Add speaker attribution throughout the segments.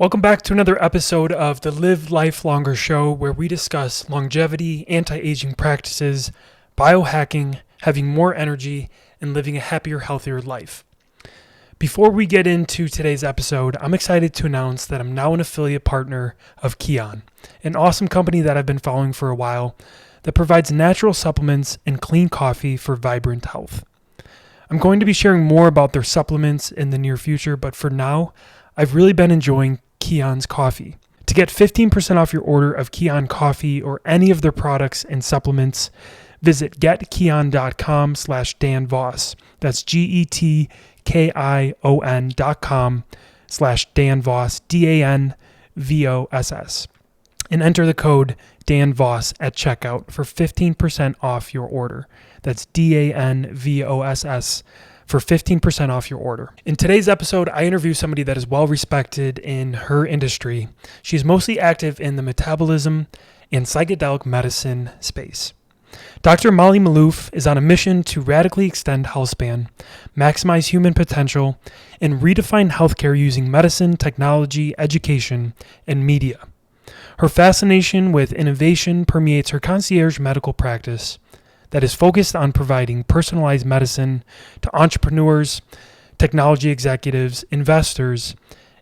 Speaker 1: Welcome back to another episode of the Live Life Longer show, where we discuss longevity, anti-aging practices, biohacking, having more energy, and living a happier, healthier life. Before we get into today's episode, I'm excited to announce that I'm now an affiliate partner of Kion, an awesome company that I've been following for a while that provides natural supplements and clean coffee for vibrant health. I'm going to be sharing more about their supplements in the near future, but for now, I've really been enjoying Kion's coffee. To get 15% off your order of Kion coffee or any of their products and supplements, visit getkion.com/Dan Voss. That's getkion.com/Dan Voss, DANVOSS. And enter the code Dan Voss at checkout for 15% off your order. That's DANVOSS for 15% off your order. In today's episode, I interview somebody that is well respected in her industry. She's mostly active in the metabolism and psychedelic medicine space. Dr. Molly Maloof is on a mission to radically extend Healthspan, maximize human potential, and redefine healthcare using medicine, technology, education, and media. Her fascination with innovation permeates her concierge medical practice that is focused on providing personalized medicine to entrepreneurs, technology executives, investors,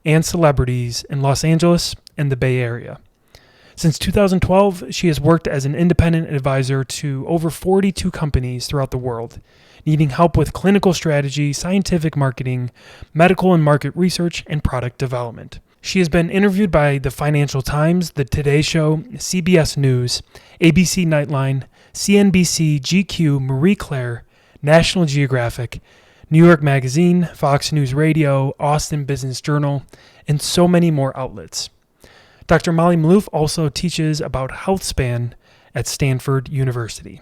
Speaker 1: and celebrities in Los Angeles and the Bay Area. Since 2012, she has worked as an independent advisor to over 42 companies throughout the world, needing help with clinical strategy, scientific marketing, medical and market research, and product development. She has been interviewed by the Financial Times, The Today Show, CBS News, ABC Nightline, CNBC, GQ, Marie Claire, National Geographic, New York Magazine, Fox News Radio, Austin Business Journal, and so many more outlets. Dr. Molly Maloof also teaches about Healthspan at Stanford University.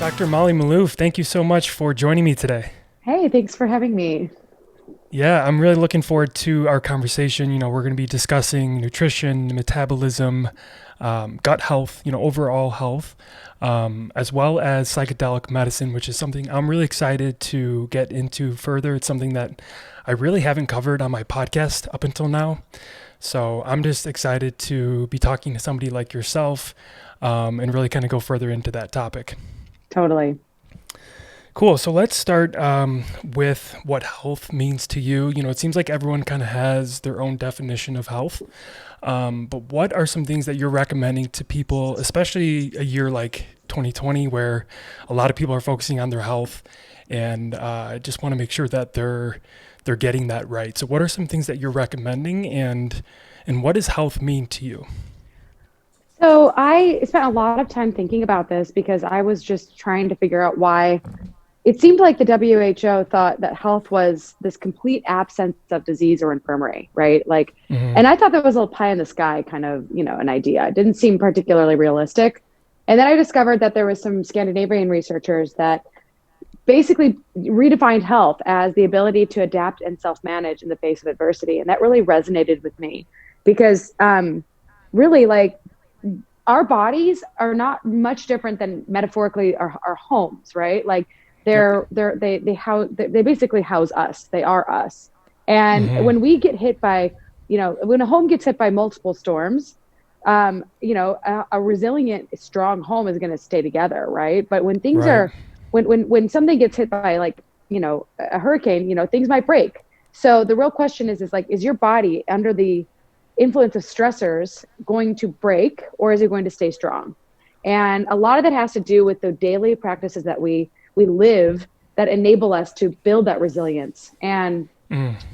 Speaker 1: Dr. Molly Maloof, thank you so much for joining me today.
Speaker 2: Hey, thanks for having me.
Speaker 1: Yeah, I'm really looking forward to our conversation. We're going to be discussing nutrition, metabolism, gut health, overall health, as well as psychedelic medicine, which is something I'm really excited to get into further. It's something that I really haven't covered on my podcast up until now. So I'm just excited to be talking to somebody like yourself and really kind of go further into that topic.
Speaker 2: Totally.
Speaker 1: Cool. So let's start with what health means to you. It seems like everyone kind of has their own definition of health. But what are some things that you're recommending to people, especially a year like 2020, where a lot of people are focusing on their health and just want to make sure that they're getting that right. So what are some things that you're recommending, and what does health mean to you?
Speaker 2: So I spent a lot of time thinking about this because I was just trying to figure out why it seemed like the WHO thought that health was this complete absence of disease or infirmary, right? And I thought that was a little pie in the sky kind of, an idea. It didn't seem particularly realistic. And then I discovered that there was some Scandinavian researchers that basically redefined health as the ability to adapt and self-manage in the face of adversity. And that really resonated with me because really our bodies are not much different than metaphorically our homes, right? They basically house us. They are us. And when we get hit by, when a home gets hit by multiple storms, a resilient, strong home is going to stay together, right? But when things when something gets hit by a hurricane, things might break. So the real question is your body under the influence of stressors going to break, or is it going to stay strong? And a lot of that has to do with the daily practices that we live that enable us to build that resilience. And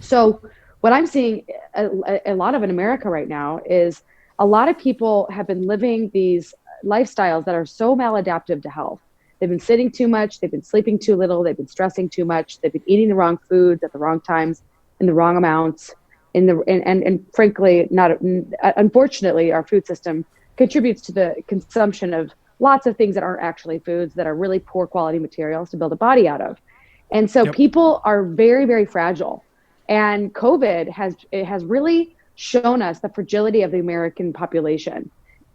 Speaker 2: so what I'm seeing a lot of in America right now is a lot of people have been living these lifestyles that are so maladaptive to health. They've been sitting too much, they've been sleeping too little, they've been stressing too much, they've been eating the wrong foods at the wrong times, in the wrong amounts, and frankly, unfortunately, our food system contributes to the consumption of lots of things that aren't actually foods, that are really poor quality materials to build a body out of. And so people are very, very fragile. And COVID has really shown us the fragility of the American population.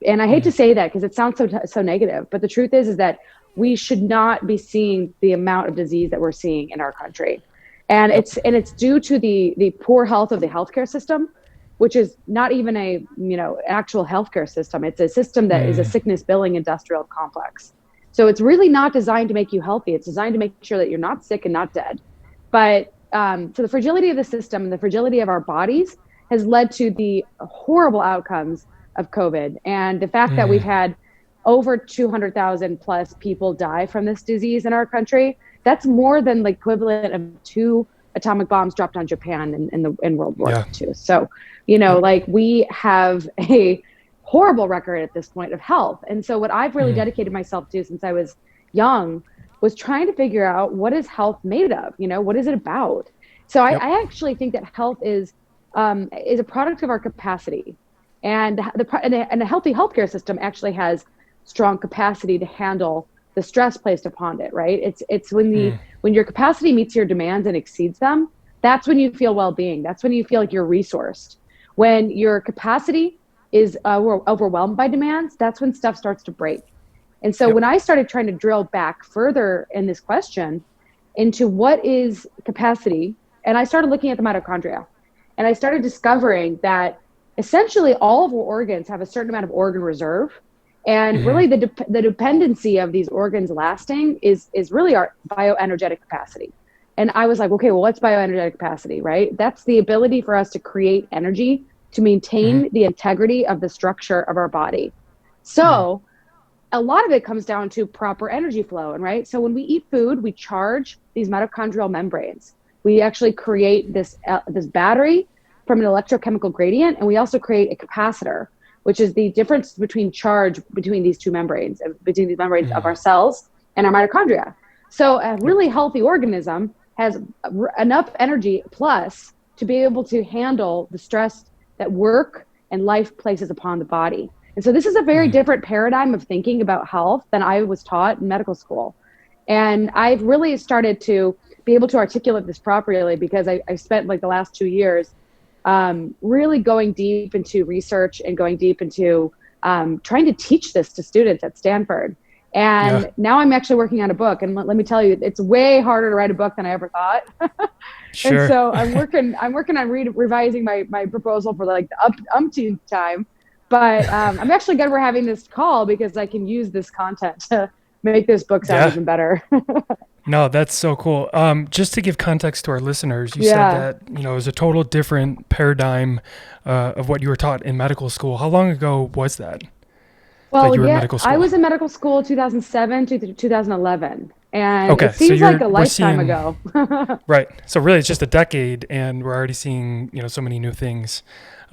Speaker 2: And I hate to say that because it sounds so negative, but the truth is that we should not be seeing the amount of disease that we're seeing in our country. And it's due to the poor health of the healthcare system, which is not even a, actual healthcare system. It's a system that is a sickness billing industrial complex. So it's really not designed to make you healthy. It's designed to make sure that you're not sick and not dead. But so the fragility of the system and the fragility of our bodies has led to the horrible outcomes of COVID. And the fact that we've had over 200,000 plus people die from this disease in our country, that's more than the equivalent of 2 atomic bombs dropped on Japan in World War II. So, we have a horrible record at this point of health. And so what I've really dedicated myself to since I was young was trying to figure out, what is health made of? What is it about? So I actually think that health is a product of our capacity, and a healthy healthcare system actually has strong capacity to handle the stress placed upon it, right? It's when your capacity meets your demands and exceeds them, that's when you feel well-being. That's when you feel like you're resourced. When your capacity is overwhelmed by demands, that's when stuff starts to break. And so when I started trying to drill back further in this question into what is capacity, and I started looking at the mitochondria, and I started discovering that essentially all of our organs have a certain amount of organ reserve. And really the dependency of these organs lasting is really our bioenergetic capacity. And I was like, okay, well, what's bioenergetic capacity, right? That's the ability for us to create energy to maintain the integrity of the structure of our body. So a lot of it comes down to proper energy flow. And right, so when we eat food, we charge these mitochondrial membranes. We actually create this battery from an electrochemical gradient, and we also create a capacitor, which is the difference between charge between these two membranes, between these membranes of our cells and our mitochondria. So a really healthy organism has enough energy plus to be able to handle the stress that work and life places upon the body. And so this is a very different paradigm of thinking about health than I was taught in medical school. And I've really started to be able to articulate this properly because I spent the last 2 years really going deep into research and going deep into trying to teach this to students at Stanford. And now I'm actually working on a book. And let me tell you, it's way harder to write a book than I ever thought.
Speaker 1: Sure.
Speaker 2: And so I'm working on revising my proposal for the umpteenth time. But I'm actually glad we're having this call because I can use this content to make this book sound even better.
Speaker 1: No, that's so cool. Just to give context to our listeners, you said that, it was a total different paradigm of what you were taught in medical school. How long ago was that?
Speaker 2: Well,
Speaker 1: you were in medical school?
Speaker 2: I was in medical school 2007 to 2011. And it seems like a lifetime ago.
Speaker 1: Right. So really it's just a decade and we're already seeing, so many new things.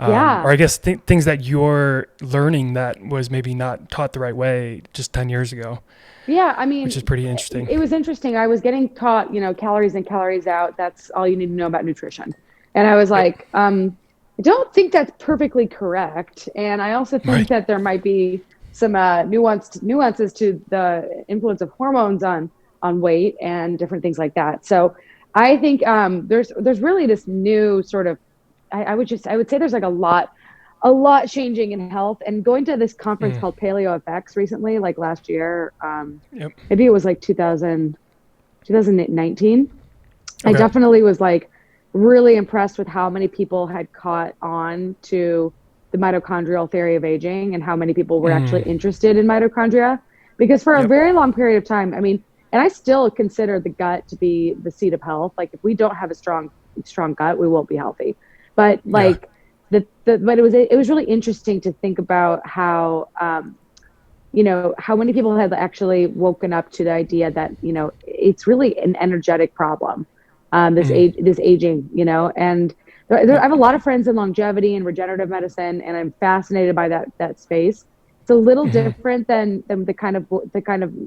Speaker 1: Or I guess things that you're learning that was maybe not taught the right way just 10 years ago.
Speaker 2: Yeah, I mean,
Speaker 1: which is pretty interesting.
Speaker 2: It was interesting. I was getting taught, calories in, calories out. That's all you need to know about nutrition. And I was like, I don't think that's perfectly correct. And I also think that there might be some nuances to the influence of hormones on weight and different things like that. So I think there's really this new sort of, I would say there's a lot changing in health. And going to this conference called Paleo FX recently, last year, maybe it was 2019. I definitely was really impressed with how many people had caught on to the mitochondrial theory of aging and how many people were actually interested in mitochondria. Because for a very long period of time, and I still consider the gut to be the seat of health. If we don't have a strong gut, we won't be healthy. But but it was really interesting to think about how how many people have actually woken up to the idea that it's really an energetic problem, this aging, and I have a lot of friends in longevity and regenerative medicine, and I'm fascinated by that space. It's a little different than the kind of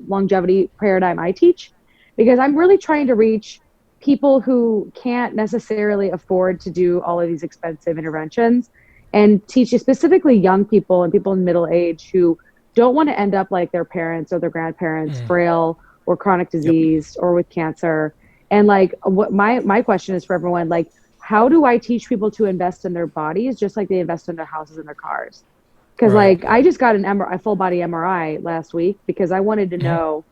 Speaker 2: longevity paradigm I teach, because I'm really trying to reach people who can't necessarily afford to do all of these expensive interventions, and teach specifically young people and people in middle age who don't want to end up like their parents or their grandparents, frail or chronic disease or with cancer. And what my question is for everyone, how do I teach people to invest in their bodies just like they invest in their houses and their cars? Because I just got a full body MRI last week because I wanted to know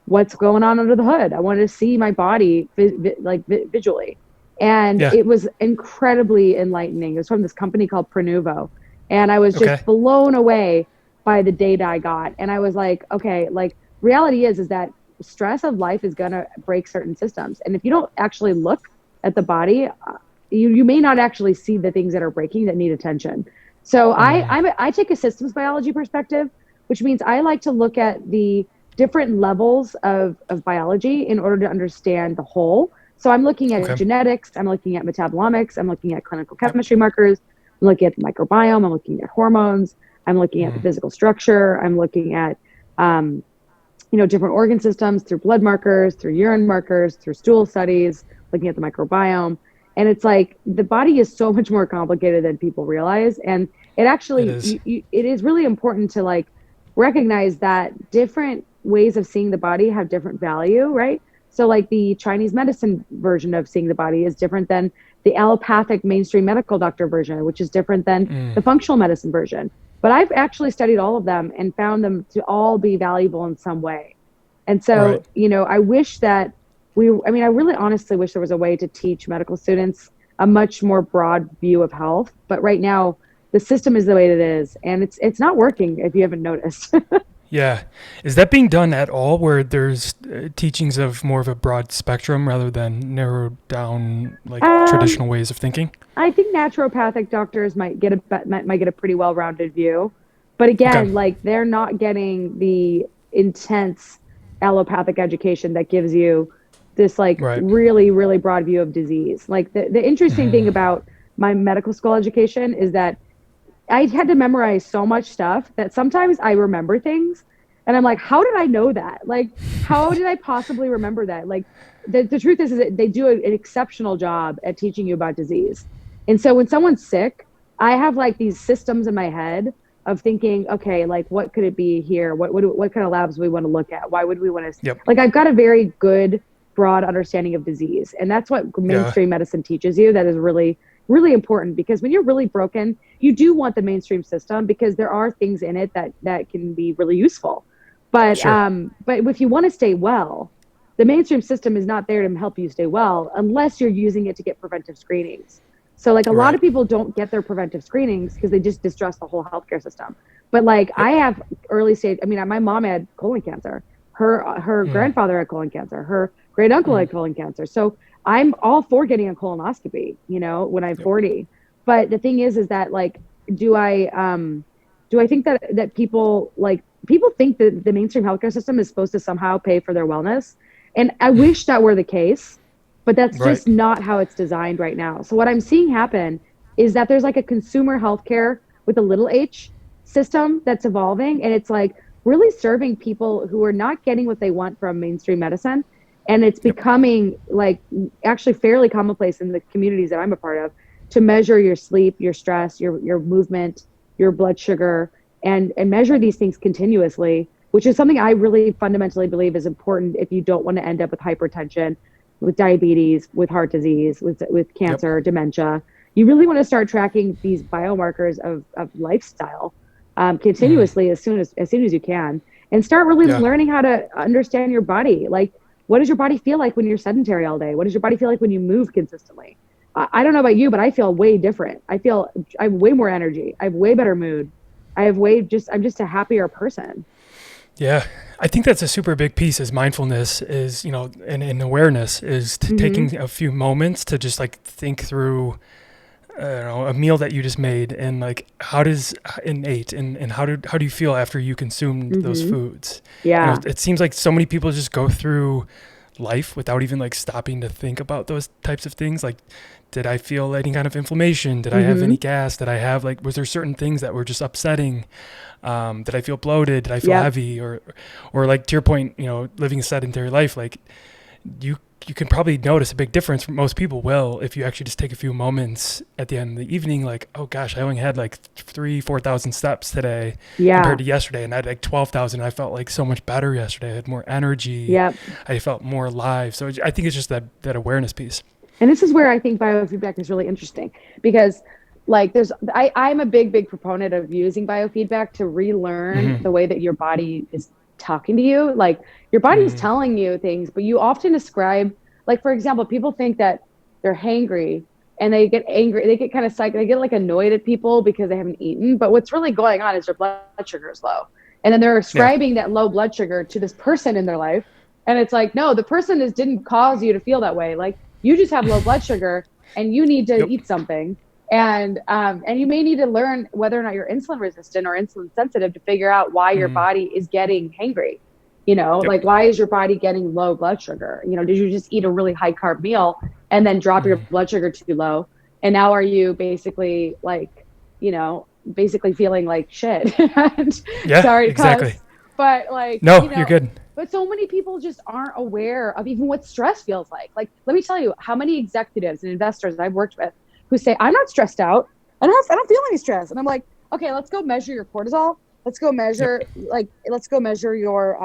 Speaker 2: what's going on under the hood. I wanted to see my body visually. And
Speaker 1: Yeah.
Speaker 2: it was incredibly enlightening. It was from this company called Prenuvo. And I was
Speaker 1: Okay.
Speaker 2: just blown away by the data I got. And I was like, okay, like reality is that stress of life is going to break certain systems. And if you don't actually look at the body, you may not actually see the things that are breaking that need attention. So I take a systems biology perspective, which means I like to look at the different levels of biology in order to understand the whole. So I'm looking at genetics, I'm looking at metabolomics, I'm looking at clinical chemistry markers, I'm looking at the microbiome, I'm looking at hormones, I'm looking at the physical structure, I'm looking at different organ systems through blood markers, through urine markers, through stool studies, looking at the microbiome. And it's like the body is so much more complicated than people realize. And it actually, it is really important to like recognize that different ways of seeing the body have different value, right? So like the Chinese medicine version of seeing the body is different than the allopathic mainstream medical doctor version, which is different than the functional medicine version. But I've actually studied all of them and found them to all be valuable in some way. And so, I wish that I really honestly wish there was a way to teach medical students a much more broad view of health. But right now, the system is the way it is. And it's not working, if you haven't noticed.
Speaker 1: Yeah. Is that being done at all where there's teachings of more of a broad spectrum rather than narrowed down like traditional ways of thinking?
Speaker 2: I think naturopathic doctors might get a pretty well-rounded view. But again, like they're not getting the intense allopathic education that gives you this like really, really broad view of disease. Like the interesting thing about my medical school education is that I had to memorize so much stuff that sometimes I remember things and I'm like, how did I know that? Like, how did I possibly remember that? Like, the truth is that they do an exceptional job at teaching you about disease. And so when someone's sick, I have like these systems in my head of thinking, okay, like what could it be here? What kind of labs do we want to look at? Why would we want to, like, I've got a very good, broad understanding of disease. And that's what mainstream medicine teaches you. That is really, really important, because when you're really broken, you do want the mainstream system because there are things in it that can be really useful. But but if you want to stay well, the mainstream system is not there to help you stay well unless you're using it to get preventive screenings. So like a lot of people don't get their preventive screenings because they just distrust the whole healthcare system. But like I have early stage, my mom had colon cancer. Her grandfather had colon cancer. Her great uncle had colon cancer. So I'm all for getting a colonoscopy, when I'm 40. But the thing is that like, do I think that people think that the mainstream healthcare system is supposed to somehow pay for their wellness? And I wish that were the case, but that's just not how it's designed right now. So what I'm seeing happen is that there's like a consumer healthcare with a little h system that's evolving. And it's like really serving people who are not getting what they want from mainstream medicine. And it's becoming like actually fairly commonplace in the communities that I'm a part of to measure your sleep, your stress, your movement, your blood sugar, and measure these things continuously, which is something I really fundamentally believe is important if you don't want to end up with hypertension, with diabetes, with heart disease, with cancer, dementia. You really want to start tracking these biomarkers of lifestyle continuously as soon as you can, and start really learning how to understand your body. Like, what does your body feel like when you're sedentary all day? What does your body feel like when you move consistently? I don't know about you, but I feel way different. I have way more energy. I have way better mood. I'm just a happier person.
Speaker 1: Yeah. I think that's a super big piece is mindfulness is, and awareness is taking a few moments to just like think through, a meal that you just made and like, how do you feel after you consumed those foods?
Speaker 2: Yeah.
Speaker 1: It seems like so many people just go through life without even like stopping to think about those types of things. Like, did I feel any kind of inflammation? Did I have any gas? Did I have was there certain things that were just upsetting? Did I feel bloated? Did I feel heavy? Or like to your point, living a sedentary life, like you can probably notice a big difference. Most people will, if you actually just take a few moments at the end of the evening, like, oh gosh, I only had like 4,000 steps today compared to yesterday. And I had like 12,000. I felt like so much better yesterday. I had more energy. I felt more alive. So I think it's just that awareness piece.
Speaker 2: And this is where I think biofeedback is really interesting, because like I'm a big proponent of using biofeedback to relearn the way that your body is talking to you. Like your body's telling you things, but you often ascribe, like, for example, people think that they're hangry and they get angry. They get kind of they get like annoyed at people because they haven't eaten. But what's really going on is their blood sugar is low. And then they're ascribing that low blood sugar to this person in their life. And it's like, no, the person didn't cause you to feel that way. Like you just have low blood sugar and you need to eat something. And you may need to learn whether or not you're insulin resistant or insulin sensitive to figure out why your body is getting hangry. You know, like why is your body getting low blood sugar? You know, did you just eat a really high carb meal and then drop your blood sugar too low? And now are you basically like, you know, basically feeling like shit? And sorry to
Speaker 1: exactly.
Speaker 2: cuss, but like,
Speaker 1: no,
Speaker 2: you know,
Speaker 1: you're good.
Speaker 2: But so many people just aren't aware of even what stress feels like. Like, let me tell you how many executives and investors I've worked with who say, I'm not stressed out. I don't feel any stress. And I'm like, okay, let's go measure your cortisol. Let's go measure, let's go measure your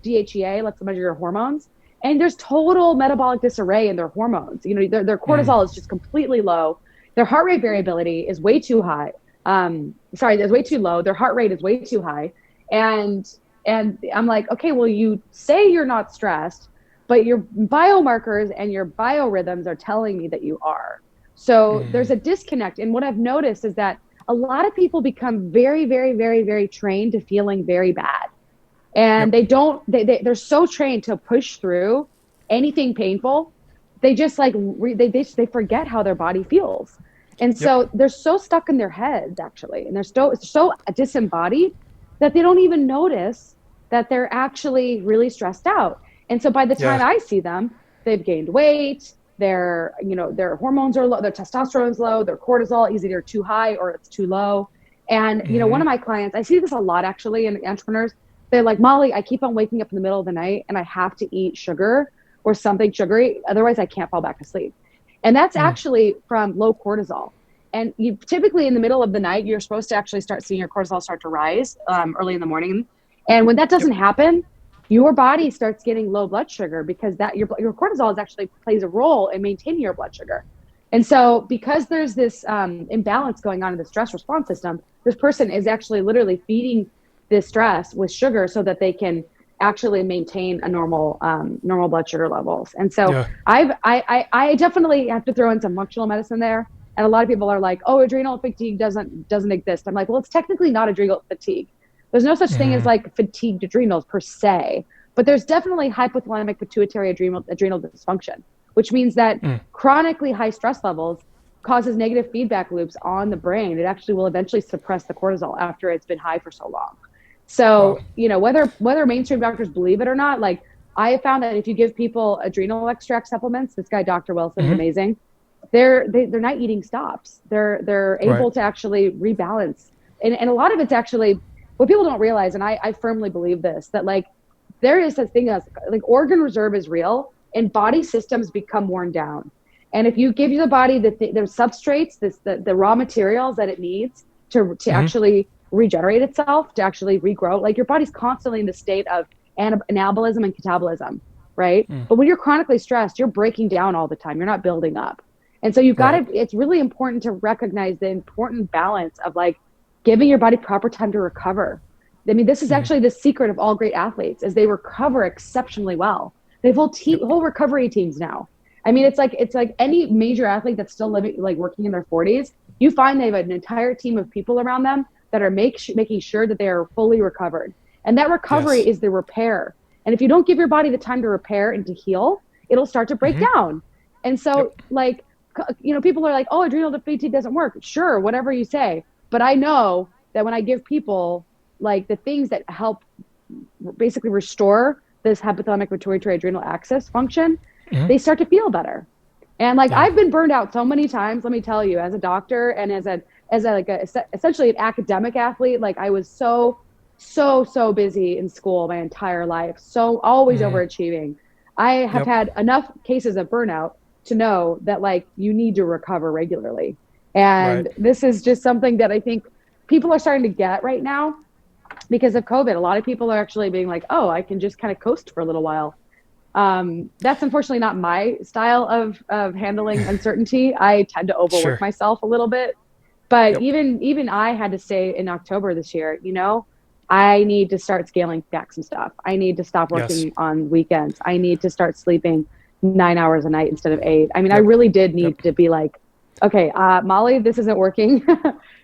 Speaker 2: DHEA. Let's measure your hormones. And there's total metabolic disarray in their hormones. You know, their cortisol is just completely low. Their heart rate variability is way too high. It's way too low. Their heart rate is way too high. And I'm like, okay, well, you say you're not stressed, but your biomarkers and your biorhythms are telling me that you are. So there's a disconnect. And what I've noticed is that a lot of people become very, very, very, very trained to feeling very bad. And they're so trained to push through anything painful. They just like, they forget how their body feels. And so they're so stuck in their heads actually. And they're so disembodied that they don't even notice that they're actually really stressed out. And so by the time I see them, they've gained weight, their hormones are low, their testosterone's low, their cortisol is either too high or it's too low. And, you know, one of my clients, I see this a lot actually in entrepreneurs. They're like, Molly, I keep on waking up in the middle of the night and I have to eat sugar or something sugary. Otherwise I can't fall back asleep. And that's actually from low cortisol. And you typically in the middle of the night, you're supposed to actually start seeing your cortisol start to rise early in the morning. And when that doesn't happen, your body starts getting low blood sugar because that your cortisol is actually plays a role in maintaining your blood sugar. And so because there's this imbalance going on in the stress response system, this person is actually literally feeding this stress with sugar so that they can actually maintain a normal blood sugar levels. And so I definitely have to throw in some functional medicine there. And a lot of people are like, oh, adrenal fatigue doesn't exist. I'm like, well, it's technically not adrenal fatigue. There's no such thing as like fatigued adrenals per se, but there's definitely hypothalamic pituitary adrenal dysfunction, which means that chronically high stress levels causes negative feedback loops on the brain. It actually will eventually suppress the cortisol after it's been high for so long. So, you know, whether mainstream doctors believe it or not, like I have found that if you give people adrenal extract supplements, this guy, Dr. Wilson, is amazing. Their night eating stops. They're able to actually rebalance. And a lot of it's actually what people don't realize. And I firmly believe this, that like there is a thing as like organ reserve is real and body systems become worn down. And if you give the body the substrates, the raw materials that it needs to actually regenerate itself, to actually regrow, like your body's constantly in the state of anabolism and catabolism, right? But when you're chronically stressed, you're breaking down all the time. You're not building up. And so you've got to, it's really important to recognize the important balance of like giving your body proper time to recover. I mean, this is actually the secret of all great athletes is they recover exceptionally well. They have whole recovery teams now. I mean, it's like any major athlete that's still living, like working in their 40s, you find they have an entire team of people around them that are making sure that they are fully recovered. And that recovery is the repair. And if you don't give your body the time to repair and to heal, it'll start to break down. And so like, you know, people are like, oh, adrenal fatigue doesn't work. Sure, whatever you say. But I know that when I give people like the things that help basically restore this hypothalamic pituitary adrenal axis function, they start to feel better. And like I've been burned out so many times, let me tell you, as a doctor and as essentially an academic athlete. Like I was so busy in school my entire life, so always overachieving. I have had enough cases of burnout to know that like you need to recover regularly. And this is just something that I think people are starting to get right now because of COVID. A lot of people are actually being like, oh, I can just kind of coast for a little while. That's unfortunately not my style of handling uncertainty. I tend to overwork myself a little bit, but even I had to say in October this year, you know, I need to start scaling back some stuff. I need to stop
Speaker 1: Yes.
Speaker 2: working on weekends. I need to start sleeping 9 hours a night instead of 8. I mean, I
Speaker 1: Yep.
Speaker 2: really did
Speaker 1: Yep.
Speaker 2: need to be like, okay, Molly, this isn't working.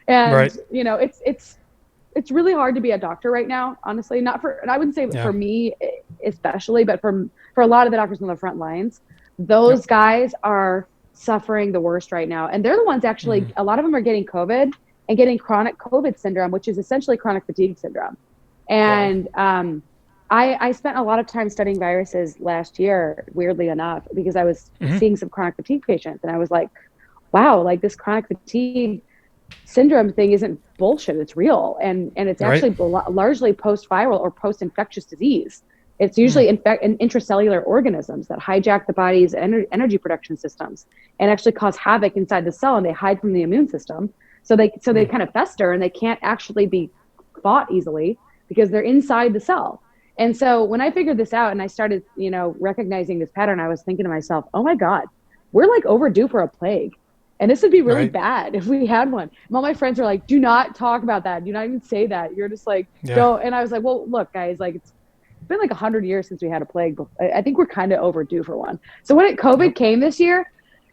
Speaker 2: And
Speaker 1: Right.
Speaker 2: it's really hard to be a doctor right now, honestly. Not for, and I wouldn't say
Speaker 1: Yeah.
Speaker 2: for me especially, but for a lot of the doctors on the front lines, those
Speaker 1: Yep.
Speaker 2: guys are suffering the worst right now. And they're the ones actually,
Speaker 1: Mm.
Speaker 2: a lot of them are getting COVID and getting chronic COVID syndrome, which is essentially chronic fatigue syndrome.
Speaker 1: Wow.
Speaker 2: And I spent a lot of time studying viruses last year, weirdly enough, because I was
Speaker 1: Hmm.
Speaker 2: seeing some chronic fatigue patients, and I was like, wow, like this chronic fatigue syndrome thing isn't bullshit. It's real, and it's
Speaker 1: Right.
Speaker 2: actually largely post-viral or post-infectious disease. It's
Speaker 1: Mm.
Speaker 2: usually intracellular organisms that hijack the body's energy production systems and actually cause havoc inside the cell, and they hide from the immune system. So they
Speaker 1: Mm.
Speaker 2: kind of fester, and they can't actually be fought easily because they're inside the cell. And so when I figured this out and I started, recognizing this pattern, I was thinking to myself, oh my God, we're like overdue for a plague. And this would be really
Speaker 1: Right.
Speaker 2: bad if we had one. And all my friends were like, do not talk about that. Do not even say that. You're just like,
Speaker 1: Yeah.
Speaker 2: don't. And I was like, well, look, guys, like it's been like 100 years since we had a plague. But I think we're kind of overdue for one. So when COVID
Speaker 1: Yep.
Speaker 2: came this year,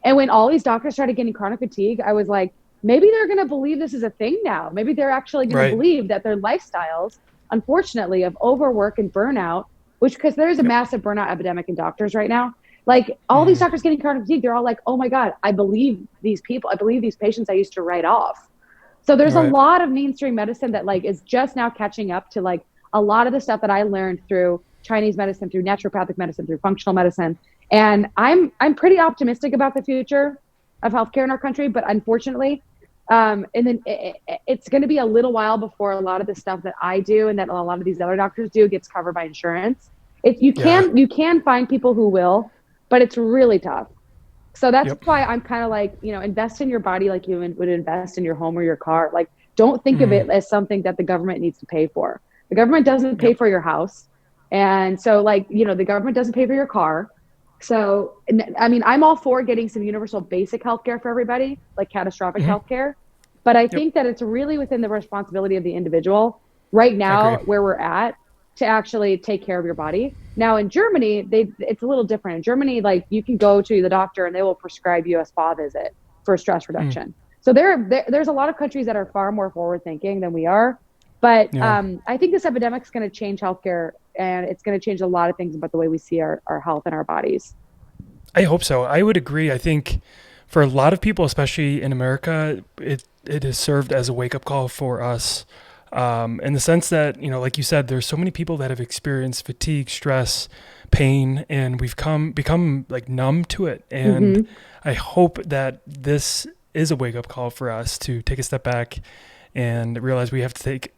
Speaker 2: and when all these doctors started getting chronic fatigue, I was like, maybe they're going to believe this is a thing now. Maybe they're actually going to
Speaker 1: Right.
Speaker 2: believe that their lifestyles, unfortunately, of overwork and burnout, which because there's a
Speaker 1: Yep.
Speaker 2: massive burnout epidemic in doctors right now. Like all these
Speaker 1: Mm.
Speaker 2: doctors getting chronic fatigue, they're all like, oh my God, I believe these people. I believe these patients I used to write off. So there's a
Speaker 1: Right.
Speaker 2: lot of mainstream medicine that like is just now catching up to like a lot of the stuff that I learned through Chinese medicine, through naturopathic medicine, through functional medicine. And I'm pretty optimistic about the future of healthcare in our country, but unfortunately, and then it's going to be a little while before a lot of the stuff that I do and that a lot of these other doctors do gets covered by insurance. If you
Speaker 1: Yeah.
Speaker 2: can find people who will, but it's really tough. So that's
Speaker 1: Yep.
Speaker 2: why I'm kind of like, invest in your body like you would invest in your home or your car. Like, don't think of
Speaker 1: Mm.
Speaker 2: it as something that the government needs to pay for. The government doesn't pay
Speaker 1: Yep.
Speaker 2: for your house. And so, like, the government doesn't pay for your car. So, I mean, I'm all for getting some universal basic healthcare for everybody, like catastrophic
Speaker 1: Hmm.
Speaker 2: healthcare. But I
Speaker 1: Yep.
Speaker 2: think that it's really within the responsibility of the individual right
Speaker 1: I agree.
Speaker 2: now where we're at to actually take care of your body. Now in Germany, it's a little different. In Germany, like you can go to the doctor and they will prescribe you a spa visit for stress
Speaker 1: Mm.
Speaker 2: reduction. So there's a lot of countries that are far more forward thinking than we are. But
Speaker 1: Yeah.
Speaker 2: I think this epidemic is going to change healthcare, and it's going to change a lot of things about the way we see our health and our bodies.
Speaker 1: I hope so. I would agree. I think for a lot of people, especially in America, it has served as a wake up call for us. In the sense that, like you said, there's so many people that have experienced fatigue, stress, pain, and we've become like numb to it. And
Speaker 2: Mm-hmm.
Speaker 1: I hope that this is a wake up call for us to take a step back and realize we have to take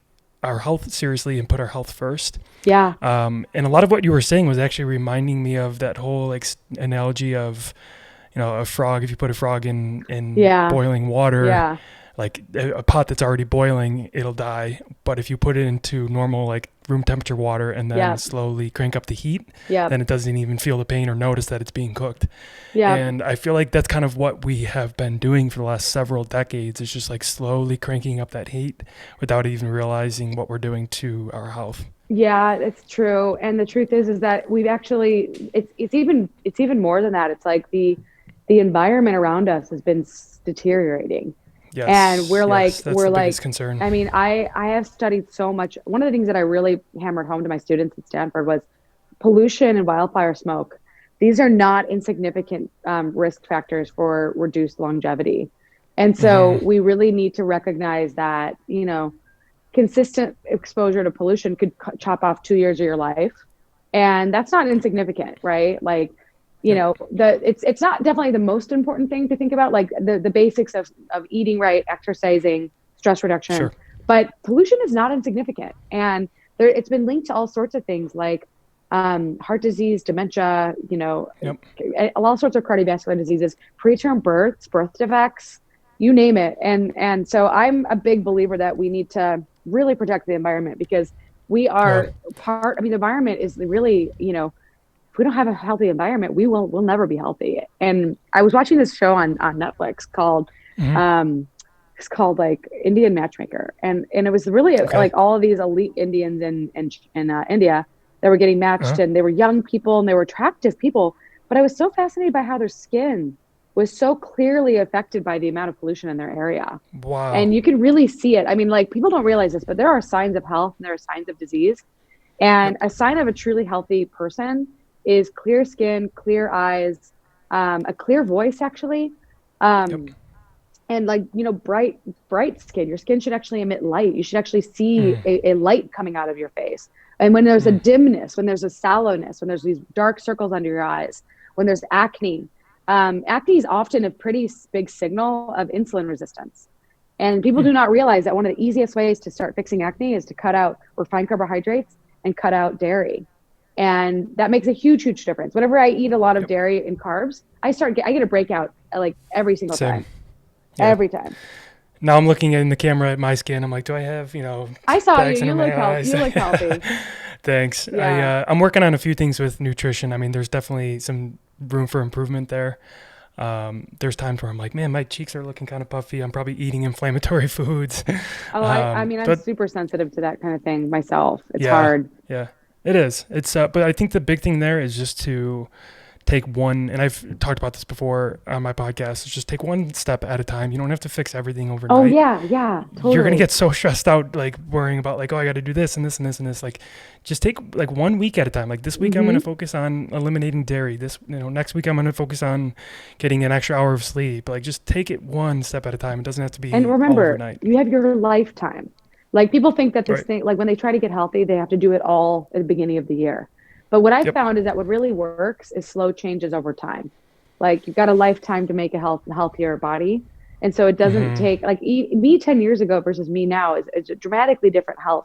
Speaker 1: our health seriously and put our health first.
Speaker 2: Yeah.
Speaker 1: And a lot of what you were saying was actually reminding me of that whole like analogy of, a frog. If you put a frog in
Speaker 2: Yeah.
Speaker 1: boiling water,
Speaker 2: Yeah.
Speaker 1: like a pot that's already boiling, it'll die. But if you put it into normal like room temperature water and then
Speaker 2: Yeah.
Speaker 1: slowly crank up the heat,
Speaker 2: Yeah.
Speaker 1: then it doesn't even feel the pain or notice that it's being cooked.
Speaker 2: Yeah.
Speaker 1: And I feel like that's kind of what we have been doing for the last several decades. It's just like slowly cranking up that heat without even realizing what we're doing to our health.
Speaker 2: Yeah, it's true. And the truth is that we've actually it's even more than that. It's like the environment around us has been deteriorating. And
Speaker 1: Yes, yes, that's
Speaker 2: we're
Speaker 1: the
Speaker 2: like
Speaker 1: biggest concern.
Speaker 2: I mean, I have studied so much. One of the things that I really hammered home to my students at Stanford was pollution and wildfire smoke. These are not insignificant risk factors for reduced longevity. And so
Speaker 1: Hmm.
Speaker 2: we really need to recognize that, consistent exposure to pollution could chop off 2 years of your life. And that's not insignificant, right? Like,
Speaker 1: Yep.
Speaker 2: it's not definitely the most important thing to think about, like the basics of eating right, exercising, stress reduction.
Speaker 1: Sure.
Speaker 2: But pollution is not insignificant. And it's been linked to all sorts of things like heart disease, dementia,
Speaker 1: Yep.
Speaker 2: all sorts of cardiovascular diseases, preterm births, birth defects, you name it. And so I'm a big believer that we need to really protect the environment because we
Speaker 1: Yeah.
Speaker 2: are the environment is really, if we don't have a healthy environment, we'll never be healthy. And I was watching this show on Netflix called
Speaker 1: Hmm.
Speaker 2: um, It's called like Indian Matchmaker, and it was really
Speaker 1: Okay.
Speaker 2: like all of these elite Indians in India that were getting matched,
Speaker 1: Uh-huh.
Speaker 2: and they were young people and they were attractive people. But I was so fascinated by how their skin was so clearly affected by the amount of pollution in their area,
Speaker 1: Wow.
Speaker 2: and you can really see it. I mean, like people don't realize this, but there are signs of health and there are signs of disease, and
Speaker 1: Yep.
Speaker 2: a sign of a truly healthy person is clear skin, clear eyes, a clear voice, actually.
Speaker 1: Yep.
Speaker 2: Um, and like bright skin, your skin should actually emit light. You should actually see
Speaker 1: Mm.
Speaker 2: a light coming out of your face. And when there's a
Speaker 1: Mm.
Speaker 2: dimness, when there's a sallowness, when there's these dark circles under your eyes, when there's acne, acne is often a pretty big signal of insulin resistance. And people
Speaker 1: Mm.
Speaker 2: do not realize that one of the easiest ways to start fixing acne is to cut out refined carbohydrates and cut out dairy. And that makes a huge difference. Whenever I eat a lot of
Speaker 1: Yep.
Speaker 2: dairy and carbs, I get a breakout like every single
Speaker 1: Same.
Speaker 2: time.
Speaker 1: Yeah.
Speaker 2: Every time.
Speaker 1: Now I'm looking in the camera at my skin. I'm like, do I have,
Speaker 2: I saw you.
Speaker 1: bags under
Speaker 2: You
Speaker 1: my
Speaker 2: look healthy.
Speaker 1: eyes?
Speaker 2: You look healthy.
Speaker 1: Thanks.
Speaker 2: Yeah.
Speaker 1: I'm working on a few things with nutrition. I mean, there's definitely some room for improvement there. There's times where I'm like, man, my cheeks are looking kind of puffy. I'm probably eating inflammatory foods.
Speaker 2: Oh, I mean, I'm
Speaker 1: But
Speaker 2: super sensitive to that kind of thing myself. It's
Speaker 1: yeah,
Speaker 2: hard.
Speaker 1: yeah, it is. But I think the big thing there is just to take one, and I've talked about this before on my podcast, is just take one step at a time. You don't have to fix everything
Speaker 2: Oh
Speaker 1: overnight.
Speaker 2: yeah,
Speaker 1: You're going to
Speaker 2: totally.
Speaker 1: get so stressed out, like worrying about like, oh, I got to do this and this and this and this. Like just take like 1 week at a time. Like this week, I'm going
Speaker 2: Hmm.
Speaker 1: to focus on eliminating dairy. Next week, I'm going to focus on getting an extra hour of sleep. Like just take it one step at a time. It doesn't have to
Speaker 2: And
Speaker 1: be all
Speaker 2: remember,
Speaker 1: overnight.
Speaker 2: you have your lifetime. Like people think that this
Speaker 1: Right.
Speaker 2: thing, like when they try to get healthy, they have to do it all at the beginning of the year. But what I
Speaker 1: Yep.
Speaker 2: found is that what really works is slow changes over time. Like you've got a lifetime to make a healthier body. And so it doesn't
Speaker 1: Mm-hmm.
Speaker 2: take like me 10 years ago versus me now is a dramatically different health.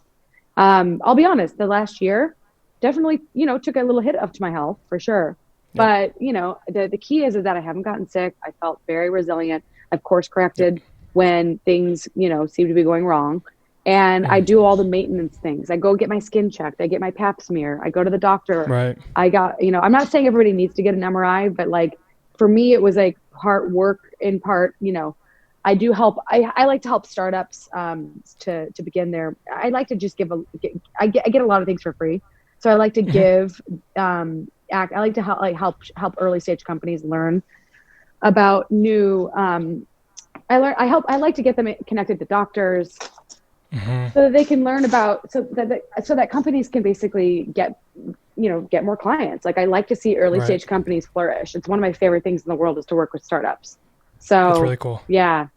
Speaker 2: I'll be honest, the last year definitely, took a little hit up to my health for sure.
Speaker 1: Yep.
Speaker 2: But, the key is that I haven't gotten sick. I felt very resilient. I've course
Speaker 1: Yep.
Speaker 2: corrected when things, seem to be going wrong. And I
Speaker 1: Mm.
Speaker 2: do all the maintenance things. I go get my skin checked. I get my pap smear. I go to the doctor.
Speaker 1: Right.
Speaker 2: I got, I'm not saying everybody needs to get an MRI, but like for me, it was like part work in part, I do help. I like to help startups to begin their. I like to just I get a lot of things for free, so I like to
Speaker 1: Mm-hmm.
Speaker 2: give. I like to help early stage companies learn about new. I like to get them connected to doctors
Speaker 1: Mm-hmm.
Speaker 2: so that they can learn about so that companies can basically get more clients. Like I like to see early
Speaker 1: Right.
Speaker 2: stage companies flourish. It's one of my favorite things in the world is to work with startups.
Speaker 1: That's
Speaker 2: So
Speaker 1: really cool.
Speaker 2: yeah.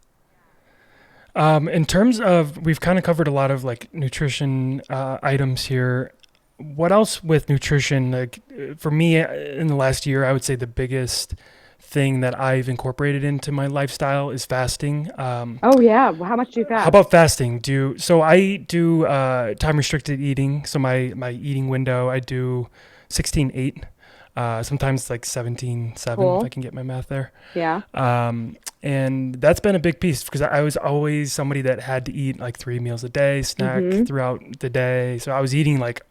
Speaker 1: In terms of, we've kind of covered a lot of like nutrition items here. What else with nutrition? Like for me, in the last year, I would say the biggest thing that I've incorporated into my lifestyle is fasting.
Speaker 2: Oh yeah. Well, how much do you
Speaker 1: How
Speaker 2: fast?
Speaker 1: about fasting? So I do time restricted eating. So my eating window, I do 16/8. Sometimes like 17/7 if I
Speaker 2: Cool.
Speaker 1: can get my math there.
Speaker 2: Yeah.
Speaker 1: And that's been a big piece because I was always somebody that had to eat like 3 meals a day, snack
Speaker 2: Mm-hmm.
Speaker 1: throughout the day. So I was eating like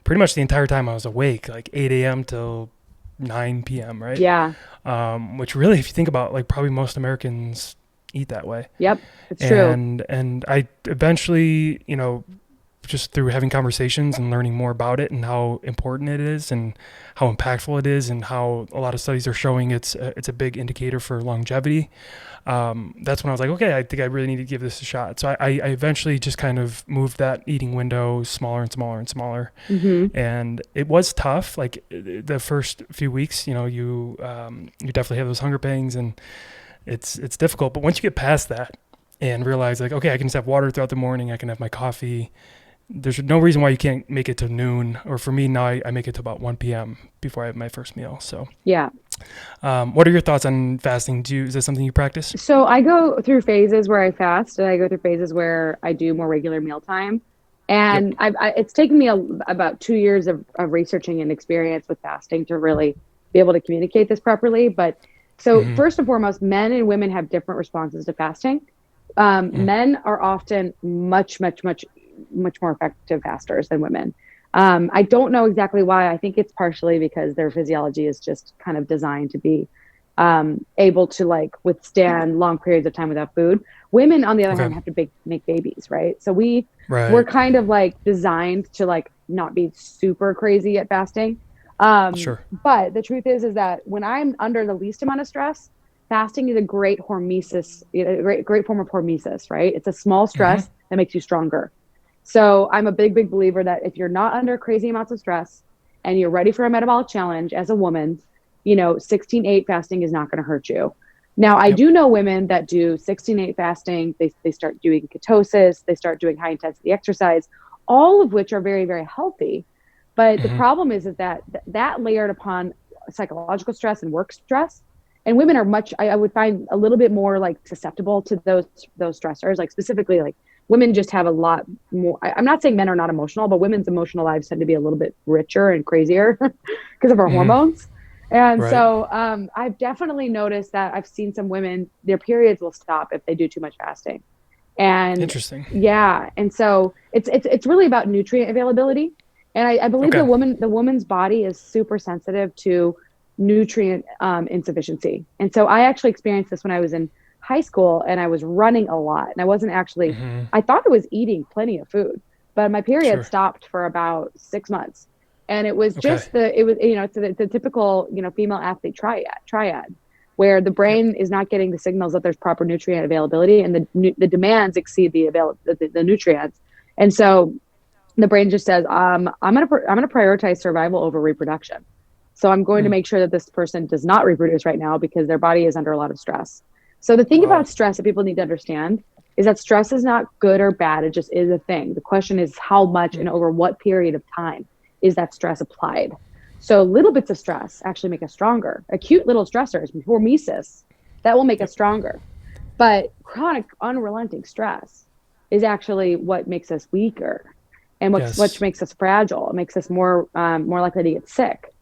Speaker 1: pretty much the entire time I was awake, like 8 a.m. till 9 p.m., right?
Speaker 2: Yeah.
Speaker 1: Which really, if you think about, like probably most Americans eat that way.
Speaker 2: Yep. It's true.
Speaker 1: And I eventually, just through having conversations and learning more about it and how important it is and how impactful it is and how a lot of studies are showing it's a big indicator for longevity. That's when I was like, okay, I think I really need to give this a shot. So I eventually just kind of moved that eating window smaller and smaller and smaller.
Speaker 2: Mm-hmm.
Speaker 1: And it was tough. Like the first few weeks, you definitely have those hunger pangs and it's difficult. But once you get past that and realize like, okay, I can just have water throughout the morning. I can have my coffee. There's no reason why you can't make it to noon. Or for me now, I make it to about 1 p.m. before I have my first meal. So
Speaker 2: Yeah.
Speaker 1: what are your thoughts on fasting? Is that something you practice?
Speaker 2: So I go through phases where I fast, and I go through phases where I do more regular mealtime.
Speaker 1: Yep.
Speaker 2: And it's taken me about 2 years of researching and experience with fasting to really be able to communicate this properly. But so
Speaker 1: Mm-hmm.
Speaker 2: first and foremost, men and women have different responses to fasting. Men are often much more effective fasters than women. I don't know exactly why. I think it's partially because their physiology is just kind of designed to be able to like withstand long periods of time without food. Women, on the other
Speaker 1: Okay.
Speaker 2: hand, have to make babies, right? So we're
Speaker 1: Right.
Speaker 2: kind of like designed to like not be super crazy at fasting.
Speaker 1: Sure.
Speaker 2: But the truth is that when I'm under the least amount of stress, fasting is a great hormesis, a great form of hormesis, right? It's a small
Speaker 1: Mm-hmm.
Speaker 2: stress that makes you stronger. So I'm a big believer that if you're not under crazy amounts of stress and you're ready for a metabolic challenge as a woman, 16/8 fasting is not going to hurt you. Now, I
Speaker 1: Yep.
Speaker 2: do know women that do 16/8 fasting. They start doing ketosis. They start doing high intensity exercise, all of which are very healthy. But the
Speaker 1: Mm-hmm.
Speaker 2: problem is that layered upon psychological stress and work stress, and women are much, I would find a little bit more like susceptible to those stressors. Like specifically, like women just have a lot more. I'm not saying men are not emotional, but women's emotional lives tend to be a little bit richer and crazier because of our
Speaker 1: Mm-hmm.
Speaker 2: hormones. And
Speaker 1: Right.
Speaker 2: so I've definitely noticed that I've seen some women, their periods will stop if they do too much fasting. And
Speaker 1: Interesting.
Speaker 2: yeah, and so it's really about nutrient availability. And I believe
Speaker 1: Okay.
Speaker 2: the woman's body is super sensitive to nutrient insufficiency. And so I actually experienced this when I was in high school and I was running a lot. And I wasn't actually,
Speaker 1: Mm-hmm.
Speaker 2: I thought I was eating plenty of food, but my period
Speaker 1: Sure.
Speaker 2: stopped for about 6 months. And it was
Speaker 1: Okay.
Speaker 2: just it's the typical, female athlete triad, where the
Speaker 1: Yep.
Speaker 2: brain is not getting the signals that there's proper nutrient availability and the demands exceed the nutrients. And so the brain just says, I'm going to prioritize survival over reproduction. So I'm going to
Speaker 1: Mm.
Speaker 2: make sure that this person does not reproduce right now because their body is under a lot of stress. So the thing
Speaker 1: Wow.
Speaker 2: about stress that people need to understand is that stress is not good or bad. It just is a thing. The question is how much
Speaker 1: Mm.
Speaker 2: and over what period of time is that stress applied. So little bits of stress actually make us stronger. Acute little stressors, hormesis, that will make us
Speaker 1: Yep.
Speaker 2: stronger. But chronic, unrelenting stress is actually what makes us weaker, and what
Speaker 1: Yes.
Speaker 2: makes us fragile. It makes us more likely to get sick.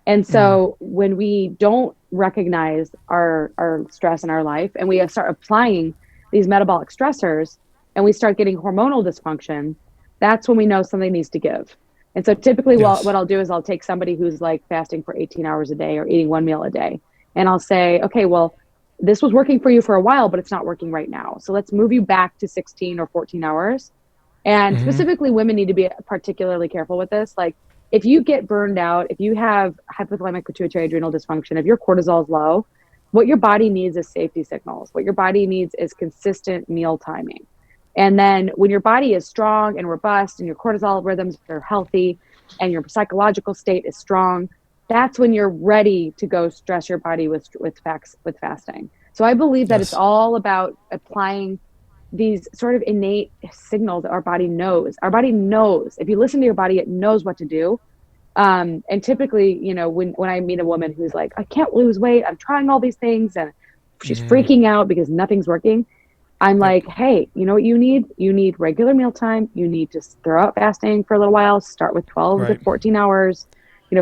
Speaker 2: And
Speaker 1: Mm.
Speaker 2: so when we don't recognize our stress in our life, and we start applying these metabolic stressors, and we start getting hormonal dysfunction, that's when we know something needs to give. And so typically what
Speaker 1: Yes.
Speaker 2: I'll do is I'll take somebody who's like fasting for 18 hours a day or eating one meal a day. And I'll say, okay, well, this was working for you for a while, but it's not working right now. So let's move you back to 16 or 14 hours. And
Speaker 1: Mm-hmm.
Speaker 2: specifically, women need to be particularly careful with this. Like, if you get burned out, if you have hypothalamic pituitary adrenal dysfunction, if your cortisol is low, what your body needs is safety signals. What your body needs is consistent meal timing. And then when your body is strong and robust and your cortisol rhythms are healthy and your psychological state is strong, that's when you're ready to go stress your body with fasting. So I believe that it's
Speaker 1: Yes.
Speaker 2: all about applying these sort of innate signals that our body knows. Our body knows. If you listen to your body, it knows what to do. And typically, when I meet a woman who's like, I can't lose weight, I'm trying all these things, and she's
Speaker 1: Mm.
Speaker 2: freaking out because nothing's working, I'm
Speaker 1: Yep.
Speaker 2: like, hey, you know what you need? You need regular mealtime. You need to throw out fasting for a little while. Start with 12 to
Speaker 1: Right.
Speaker 2: 14 hours.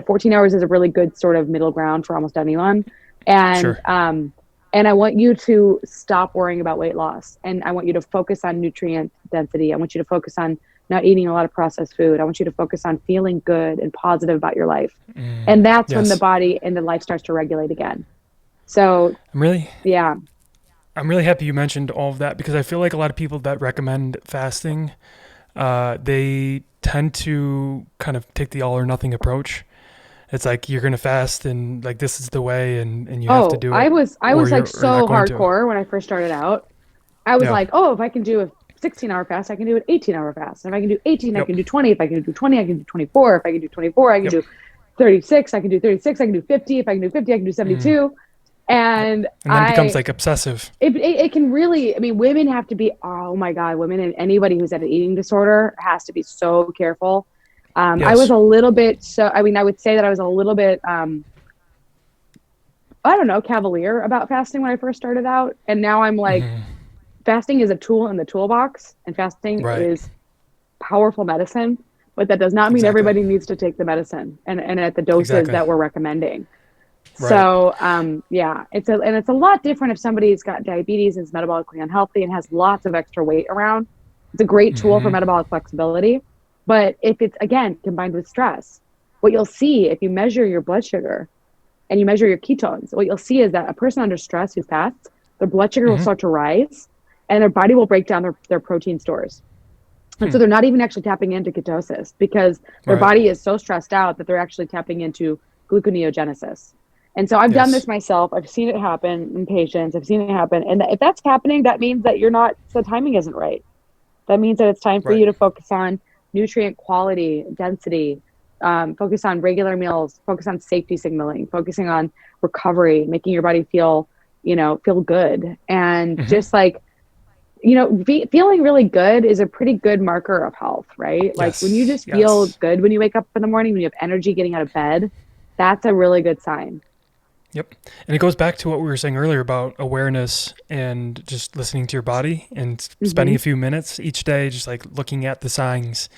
Speaker 2: 14 hours is a really good sort of middle ground for almost anyone. And
Speaker 1: Sure.
Speaker 2: I want you to stop worrying about weight loss. And I want you to focus on nutrient density. I want you to focus on not eating a lot of processed food. I want you to focus on feeling good and positive about your life.
Speaker 1: Mm.
Speaker 2: And that's when the
Speaker 1: Yes.
Speaker 2: body and the life starts to regulate again. So,
Speaker 1: I'm really
Speaker 2: yeah.
Speaker 1: I'm really happy you mentioned all of that because I feel like a lot of people that recommend fasting, they tend to kind of take the all or nothing approach. It's like you're gonna fast and like this is the way and you have to
Speaker 2: Oh,
Speaker 1: do
Speaker 2: I
Speaker 1: it
Speaker 2: was I
Speaker 1: or
Speaker 2: was like
Speaker 1: you're not
Speaker 2: so
Speaker 1: going to.
Speaker 2: hardcore when I first started out. I was
Speaker 1: Yeah.
Speaker 2: like, oh, if I can do a 16-hour fast, I can do an 18-hour fast. If I can do 18, I
Speaker 1: Yep.
Speaker 2: can do 20. If I can do 20, I can do 24. If I can do 24, I can
Speaker 1: Yep.
Speaker 2: do 36. I can do 36. I can do 50. If I can do 50, I can do
Speaker 1: Mm.
Speaker 2: 72.
Speaker 1: Yep.
Speaker 2: And
Speaker 1: And then it becomes like obsessive.
Speaker 2: it can really, I mean, women have to be, oh my God, women and anybody who's had an eating disorder has to be so careful. I was
Speaker 1: Yes.
Speaker 2: a little bit, I mean, I would say that I was a little bit, I don't know, cavalier about fasting when I first started out. And now I'm like,
Speaker 1: Hmm.
Speaker 2: fasting is a tool in the toolbox, and fasting
Speaker 1: Right.
Speaker 2: is powerful medicine. But that does not mean
Speaker 1: Exactly.
Speaker 2: everybody needs to take the medicine and at the doses
Speaker 1: Exactly.
Speaker 2: that we're recommending.
Speaker 1: Right.
Speaker 2: So yeah, it's a lot different if somebody's got diabetes and is metabolically unhealthy and has lots of extra weight around. It's a great tool for
Speaker 1: Hmm.
Speaker 2: metabolic flexibility. But if it's again combined with stress, what you'll see if you measure your blood sugar, and you measure your ketones, what you'll see is that a person under stress who fasts, their blood sugar will start to rise, and their body will break down their protein stores. And so they're not even actually tapping into ketosis because their body is so stressed out that they're actually tapping into gluconeogenesis. And so I've done this myself. I've seen it happen in patients. I've seen it happen. And if that's happening, that means that the timing isn't right. That means that it's time for you to focus on nutrient quality, density, focus on regular meals, focus on safety signaling, focusing on recovery, making your body feel good. And just like, feeling really good is a pretty good marker of health, right? Like when you just feel good when you wake up in the morning, when you have energy getting out of bed, that's a really good sign.
Speaker 1: Yep. And it goes back to what we were saying earlier about awareness and just listening to your body and spending a few minutes each day, just like looking at the signs.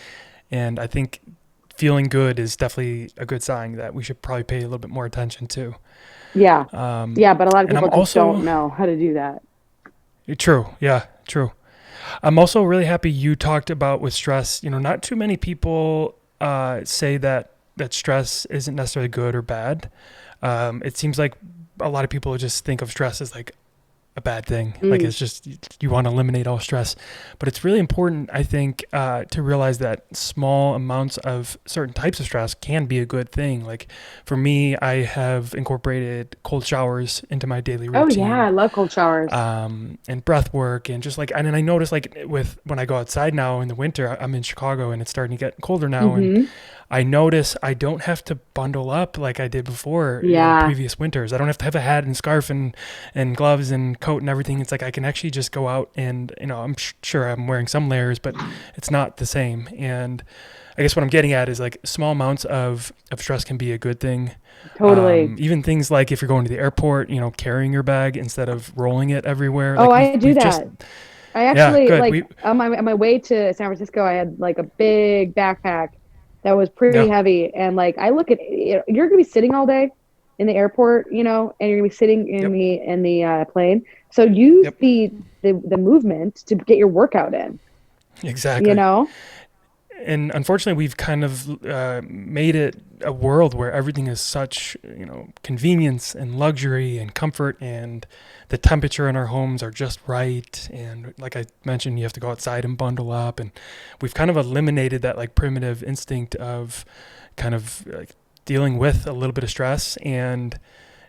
Speaker 1: And I think feeling good is definitely a good sign that we should probably pay a little bit more attention to.
Speaker 2: Yeah. But a lot of people just don't know how to do that.
Speaker 1: True. Yeah, true. I'm also really happy you talked about with stress, not too many people say that stress isn't necessarily good or bad. It seems like a lot of people just think of stress as like a bad thing. Like it's just, you want to eliminate all stress, but it's really important, I think, to realize that small amounts of certain types of stress can be a good thing. Like for me, I have incorporated cold showers into my daily routine.
Speaker 2: Oh yeah, I love cold showers.
Speaker 1: And breath work and just like, and then I notice like when I go outside now in the winter, I'm in Chicago and it's starting to get colder now. And I notice I don't have to bundle up like I did before in previous winters. I don't have to have a hat and scarf and gloves and coat and everything. It's like I can actually just go out and, I'm sure I'm wearing some layers, but it's not the same. And I guess what I'm getting at is like small amounts of stress can be a good thing.
Speaker 2: Totally.
Speaker 1: Even things like if you're going to the airport, carrying your bag instead of rolling it everywhere.
Speaker 2: Oh, I do that. I actually on my way to San Francisco, I had like a big backpack that was pretty heavy. And like, I look at, you're going to be sitting all day in the airport, and you're going to be sitting in the plane. So use the movement to get your workout in.
Speaker 1: Exactly. And unfortunately, we've kind of made it a world where everything is such, convenience and luxury and comfort, and the temperature in our homes are just right. And like I mentioned, you have to go outside and bundle up. And we've kind of eliminated that like primitive instinct of kind of like dealing with a little bit of stress and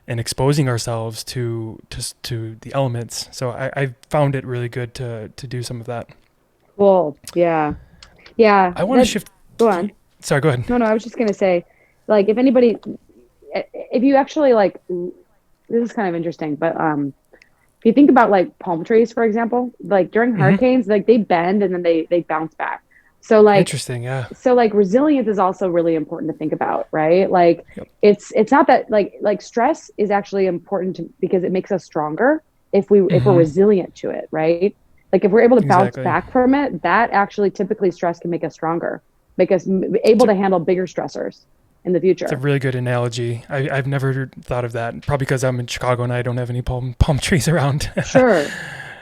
Speaker 1: exposing ourselves to the elements. So I found it really good to do some of that.
Speaker 2: Cool. Yeah. Yeah.
Speaker 1: I want to shift.
Speaker 2: Go on.
Speaker 1: Sorry, go ahead.
Speaker 2: No, I was just going to say, like, if you actually like, this is kind of interesting, but if you think about like palm trees, for example, like during hurricanes, like they bend and then they bounce back. So like,
Speaker 1: interesting. Yeah.
Speaker 2: So like resilience is also really important to think about, right? Like it's not that like stress is actually important because it makes us stronger if we're resilient to it, right? Like if we're able to bounce back from it, that actually typically stress can make us stronger, make us able to handle bigger stressors in the future.
Speaker 1: It's a really good analogy. I've never thought of that, probably because I'm in Chicago and I don't have any palm trees around.
Speaker 2: Sure.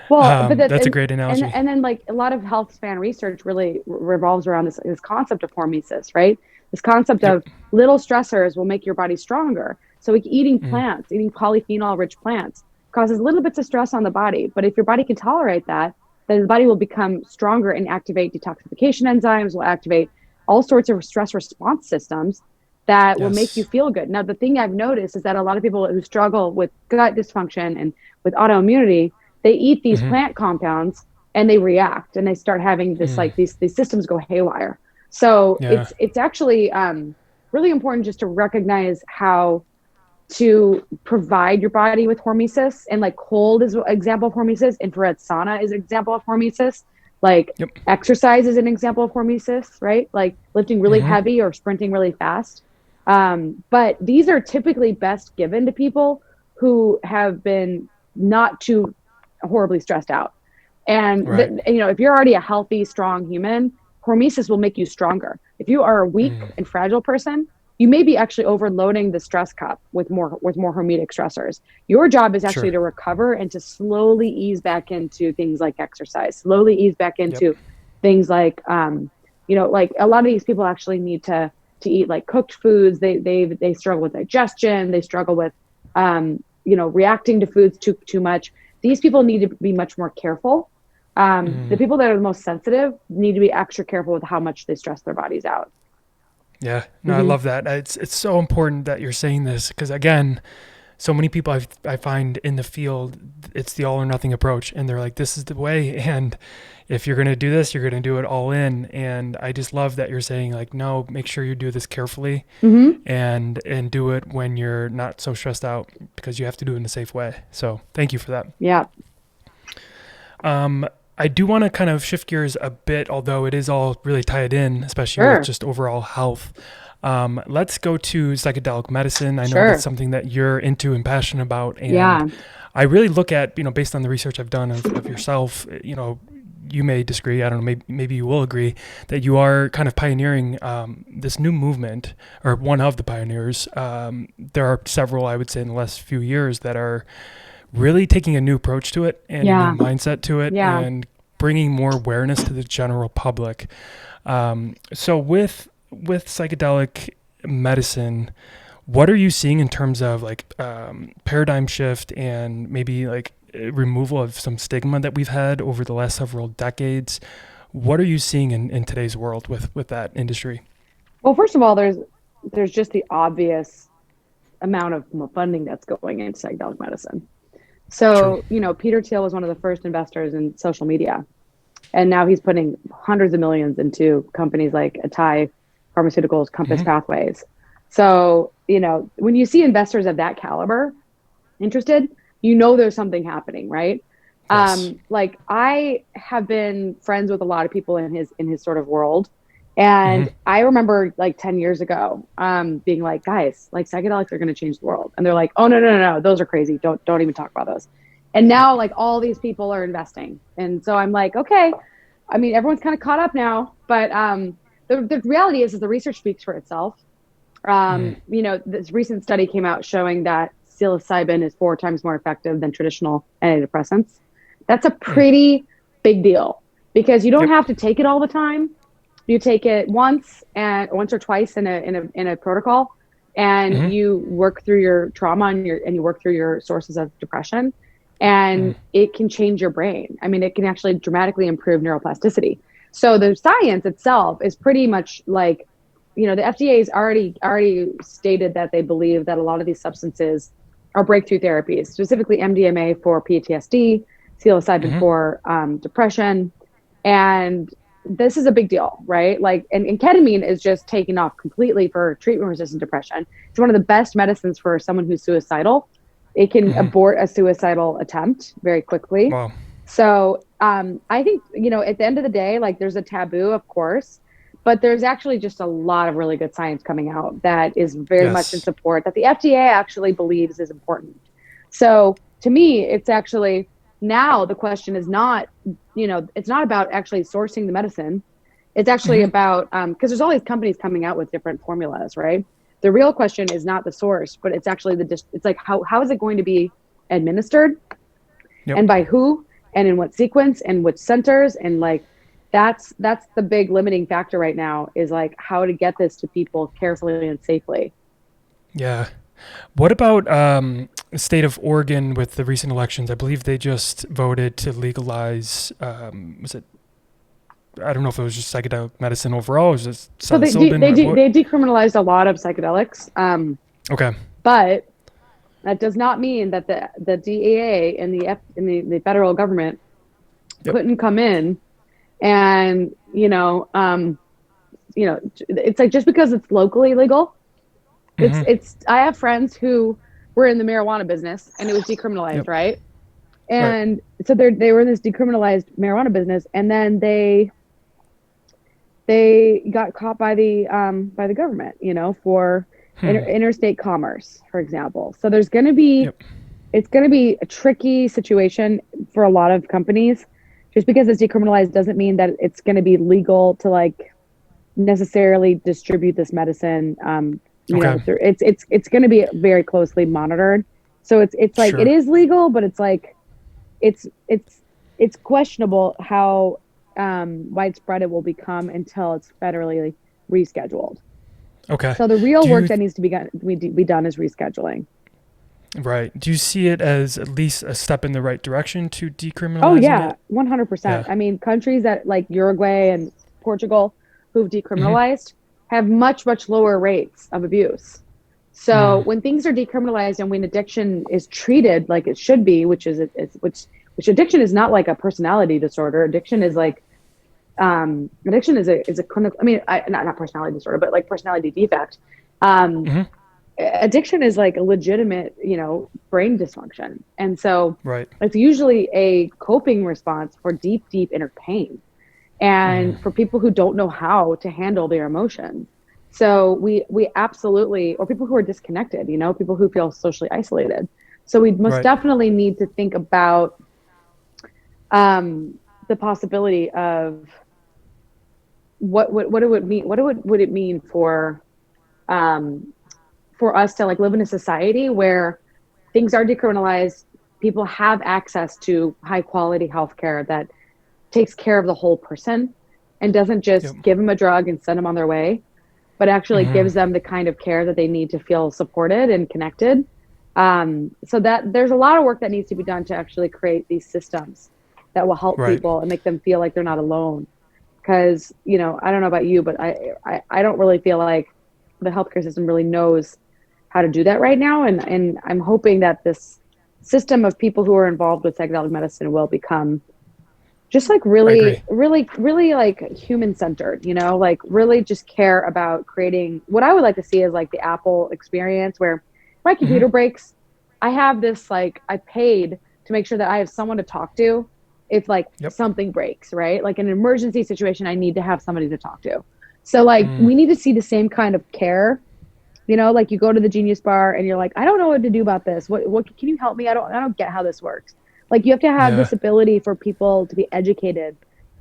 Speaker 2: Well, but
Speaker 1: that's a great analogy.
Speaker 2: And then like a lot of Healthspan research really revolves around this concept of hormesis, right? This concept of little stressors will make your body stronger. So like eating plants, eating polyphenol-rich plants causes little bits of stress on the body. But if your body can tolerate that, then the body will become stronger and activate detoxification enzymes, will activate all sorts of stress response systems that will make you feel good. Now, the thing I've noticed is that a lot of people who struggle with gut dysfunction and with autoimmunity, they eat these plant compounds and they react and they start having this like these systems go haywire. So it's actually really important just to recognize how to provide your body with hormesis, and like cold is an example of hormesis, infrared sauna is an example of hormesis, like exercise is an example of hormesis, right? Like lifting really heavy or sprinting really fast. But these are typically best given to people who have been not too horribly stressed out. And if you're already a healthy, strong human, hormesis will make you stronger. If you are a weak and fragile person, you may be actually overloading the stress cup with more hormetic stressors. Your job is actually to recover and to slowly ease back into things like exercise, slowly ease back into things like, like a lot of these people actually need to to eat like cooked foods. They struggle with digestion. They struggle with, reacting to foods too much. These people need to be much more careful. The people that are the most sensitive need to be extra careful with how much they stress their bodies out.
Speaker 1: Yeah, no, I love that. It's so important that you're saying this because, again, so many people I find in the field, it's the all or nothing approach, and they're like, this is the way, and if you're going to do this, you're going to do it all in. And I just love that you're saying like, no, make sure you do this carefully and do it when you're not so stressed out, because you have to do it in a safe way. So thank you for that.
Speaker 2: Yeah.
Speaker 1: I do want to kind of shift gears a bit, although it is all really tied in, especially with just overall health. Let's go to psychedelic medicine. I know that's something that you're into and passionate about. And I really look at, based on the research I've done of yourself, you may disagree. I don't know, maybe you will agree that you are kind of pioneering this new movement, or one of the pioneers. There are several, I would say, in the last few years that are really taking a new approach to it and a new mindset to it and bringing more awareness to the general public. So with psychedelic medicine, what are you seeing in terms of like paradigm shift and maybe like removal of some stigma that we've had over the last several decades? What are you seeing in today's world with that industry?
Speaker 2: Well, first of all, there's just the obvious amount of funding that's going into psychedelic medicine. So, Peter Thiel was one of the first investors in social media, and now he's putting hundreds of millions into companies like Atai Pharmaceuticals, Compass Pathways. So, when you see investors of that caliber interested, there's something happening, right? Yes. Like I have been friends with a lot of people in his sort of world. And I remember like 10 years ago, being like, guys, like psychedelics are going to change the world. And they're like, oh, no, those are crazy. Don't even talk about those. And now like all these people are investing. And so I'm like, okay, I mean, everyone's kind of caught up now, but the reality is the research speaks for itself. This recent study came out showing that psilocybin is 4 times more effective than traditional antidepressants. That's a pretty big deal because you don't have to take it all the time. You take it once or twice in a protocol, and you work through your trauma and you work through your sources of depression, and it can change your brain. I mean, it can actually dramatically improve neuroplasticity. So the science itself is pretty much like, the FDA has already stated that they believe that a lot of these substances are breakthrough therapies, specifically MDMA for PTSD, psilocybin for depression, and this is a big deal, right? Like, and ketamine is just taking off completely for treatment-resistant depression. It's one of the best medicines for someone who's suicidal. It can abort a suicidal attempt very quickly.
Speaker 1: Wow.
Speaker 2: So I think, at the end of the day, like there's a taboo, of course, but there's actually just a lot of really good science coming out that is very much in support that the FDA actually believes is important. So to me, it's actually, now the question is not, it's not about actually sourcing the medicine. It's actually about, because there's all these companies coming out with different formulas, right? The real question is not the source, but it's actually it's like, how is it going to be administered and by who and in what sequence and which centers? And like, that's the big limiting factor right now, is like how to get this to people carefully and safely.
Speaker 1: Yeah. What about the state of Oregon with the recent elections? I believe they just voted to legalize, was it, I don't know if it was just psychedelic medicine overall, or was it just psilocybin?
Speaker 2: They decriminalized a lot of psychedelics.
Speaker 1: Okay.
Speaker 2: But that does not mean that the DEA and the federal government couldn't come in and, it's like, just because it's locally legal, I have friends who were in the marijuana business and it was decriminalized, right? And so they were in this decriminalized marijuana business, and then they got caught by the government, for interstate commerce, for example. So there's going to be, it's going to be a tricky situation for a lot of companies. Just because it's decriminalized doesn't mean that it's going to be legal to like necessarily distribute this medicine. It's going to be very closely monitored. So it's like, it is legal, but it's like, it's questionable how widespread it will become until it's federally rescheduled.
Speaker 1: Okay.
Speaker 2: So the real
Speaker 1: Do
Speaker 2: work
Speaker 1: you
Speaker 2: that needs to be done is rescheduling.
Speaker 1: Right. Do you see it as at least a step in the right direction to
Speaker 2: Oh
Speaker 1: decriminalizing
Speaker 2: yeah,
Speaker 1: it?
Speaker 2: 100%.
Speaker 1: Yeah.
Speaker 2: I mean, countries that like Uruguay and Portugal who've
Speaker 1: Hmm.
Speaker 2: decriminalized have much lower rates of abuse. So
Speaker 1: Mm.
Speaker 2: when things are decriminalized and when addiction is treated like it should be, which addiction is not like a personality disorder. Addiction is a clinical. I mean, not personality disorder, but like personality defect. Um,
Speaker 1: Hmm.
Speaker 2: Addiction is like a legitimate, brain dysfunction. And so
Speaker 1: Right.
Speaker 2: it's usually a coping response for deep inner pain
Speaker 1: Mm.
Speaker 2: and for people who don't know how to handle their emotions. So we absolutely, or people who are disconnected, people who feel socially isolated. So we most
Speaker 1: Right.
Speaker 2: definitely need to think about the possibility of what it would mean, would it mean um, for us to like live in a society where things are decriminalized, people have access to high quality healthcare that takes care of the whole person and doesn't
Speaker 1: Yep.
Speaker 2: just give them a drug and send them on their way, but actually
Speaker 1: Hmm.
Speaker 2: gives them the kind of care that they need to feel supported and connected. So that there's a lot of work that needs to be done to actually create these systems that will help
Speaker 1: Right.
Speaker 2: people and make them feel like they're not alone. Because, I don't know about you, but I don't really feel like the healthcare system really knows how to do that right now. And I'm hoping that this system of people who are involved with psychedelic medicine will become just like
Speaker 1: I agree.
Speaker 2: really like human centered, like really just care about creating what I would like to see is like the Apple experience where my
Speaker 1: Hmm.
Speaker 2: computer breaks. I have this, like, I paid to make sure that I have someone to talk to if like
Speaker 1: Yep.
Speaker 2: something breaks, right? Like an emergency situation, I need to have somebody to talk to. So like
Speaker 1: Mm.
Speaker 2: we need to see the same kind of care, like you go to the Genius Bar and you're like, I don't know what to do about this. What can you help me? I don't get how this works. Like you have to have
Speaker 1: Yeah.
Speaker 2: this ability for people to be educated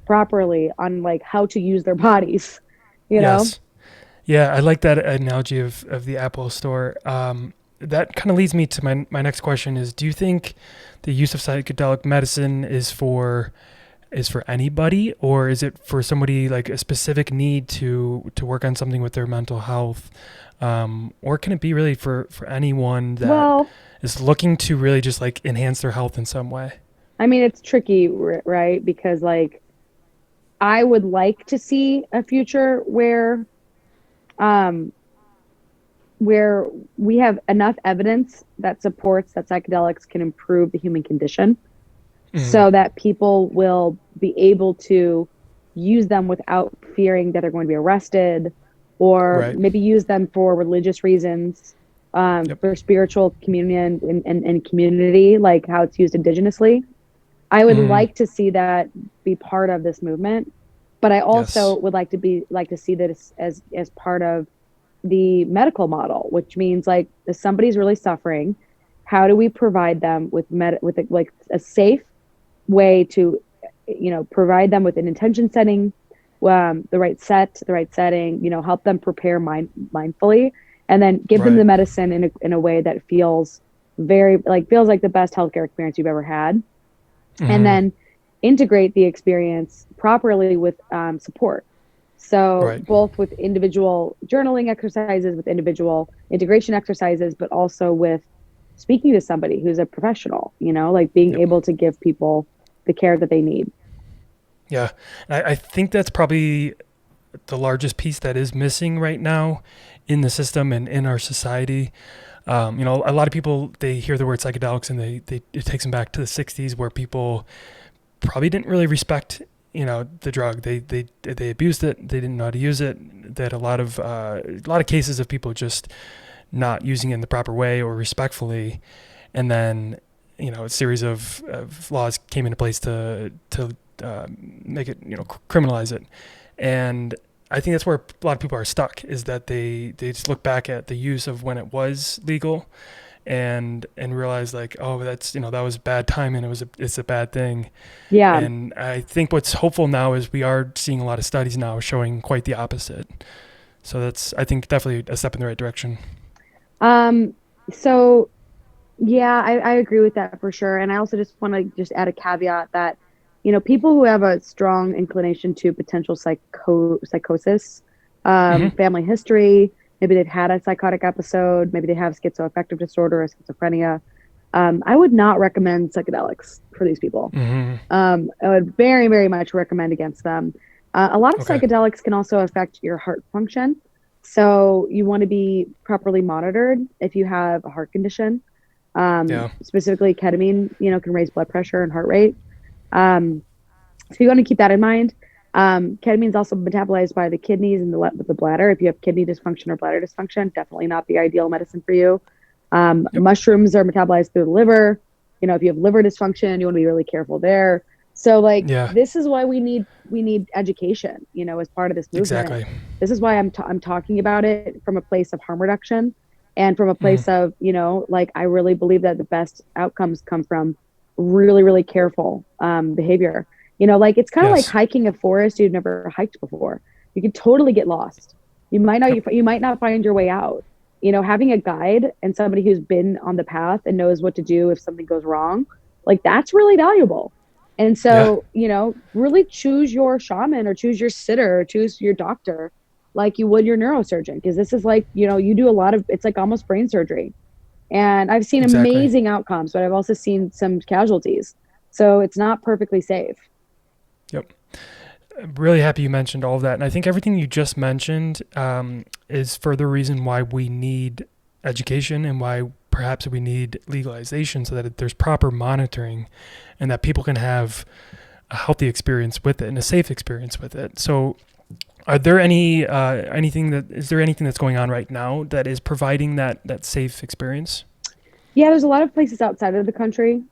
Speaker 2: properly on like how to use their bodies, you know?
Speaker 1: Yes. Yeah. I like that analogy of the Apple Store. That kind of leads me to my next question is, do you think the use of psychedelic medicine is for anybody, or is it for somebody like a specific need to work on something with their mental health, or can it be really for anyone that
Speaker 2: Well,
Speaker 1: is looking to really just like enhance their health in some way?
Speaker 2: I mean, it's tricky, right? Because like I would like to see a future um, where we have enough evidence that supports that psychedelics can improve the human condition
Speaker 1: Mm.
Speaker 2: so that people will be able to use them without fearing that they're going to be arrested or
Speaker 1: Right.
Speaker 2: maybe use them for religious reasons,
Speaker 1: Yep.
Speaker 2: for spiritual communion and community, like how it's used indigenously. I would
Speaker 1: Mm.
Speaker 2: like to see that be part of this movement, but I also
Speaker 1: Yes.
Speaker 2: would like to see this as part of the medical model, which means like if somebody's really suffering, how do we provide them with like a safe way to, provide them with an intention setting, the right setting, help them prepare mindfully, and then give them the
Speaker 1: Right.
Speaker 2: medicine in a way that feels like the best healthcare experience you've ever had, and
Speaker 1: Mm.
Speaker 2: then integrate the experience properly with support. So
Speaker 1: Right.
Speaker 2: both with individual journaling exercises, with individual integration exercises, but also with speaking to somebody who's a professional, like being
Speaker 1: Yep.
Speaker 2: able to give people the care that they need.
Speaker 1: Yeah. I think that's probably the largest piece that is missing right now in the system and in our society. A lot of people, they hear the word psychedelics and it takes them back to the 60s where people probably didn't really respect, the drug. They abused it. They didn't know how to use it. They had a lot of cases of people just not using it in the proper way or respectfully. And then, a series of laws came into place to make it, criminalize it. And I think that's where a lot of people are stuck, is that they just look back at the use of when it was legal and realize like, oh, that's, that was bad timing. It's a bad thing.
Speaker 2: Yeah.
Speaker 1: And I think what's hopeful now is we are seeing a lot of studies now showing quite the opposite. So that's, I think, definitely a step in the right direction.
Speaker 2: Um, so yeah, I agree with that for sure. And I also just want to just add a caveat that, people who have a strong inclination to potential psychosis,
Speaker 1: Hmm.
Speaker 2: family history, Maybe they've had a psychotic episode. Maybe they have schizoaffective disorder or schizophrenia. I would not recommend psychedelics for these people. I would very, very much recommend against them. A lot of
Speaker 1: Okay.
Speaker 2: psychedelics can also affect your heart function. So you want to be properly monitored if you have a heart condition.
Speaker 1: Yeah.
Speaker 2: Specifically, ketamine, can raise blood pressure and heart rate. So you want to keep that in mind. Ketamine is also metabolized by the kidneys and the bladder. If you have kidney dysfunction or bladder dysfunction, definitely not the ideal medicine for you.
Speaker 1: Yep.
Speaker 2: Mushrooms are metabolized through the liver. If you have liver dysfunction, you want to be really careful there. So
Speaker 1: Yeah.
Speaker 2: this is why we need education, as part of this movement.
Speaker 1: Exactly.
Speaker 2: This is why I'm talking about it from a place of harm reduction and from a place of, I really believe that the best outcomes come from really, really careful behavior. It's kind of like
Speaker 1: Yes.
Speaker 2: hiking a forest you've never hiked before. You can totally get lost. You might not
Speaker 1: Yep.
Speaker 2: you might not find your way out. Having a guide and somebody who's been on the path and knows what to do if something goes wrong, that's really valuable. And
Speaker 1: Yeah.
Speaker 2: so, really choose your shaman or choose your sitter or choose your doctor like you would your neurosurgeon. Because this is you do a lot of, it's like almost brain surgery. And I've seen
Speaker 1: Exactly.
Speaker 2: amazing outcomes, but I've also seen some casualties. So it's not perfectly safe.
Speaker 1: Yep. I'm really happy you mentioned all of that. And I think everything you just mentioned is further reason why we need education and why perhaps we need legalization so that there's proper monitoring and that people can have a healthy experience with it and a safe experience with it. So are there anything that's going on right now that is providing that safe experience?
Speaker 2: Yeah, there's a lot of places outside of the country.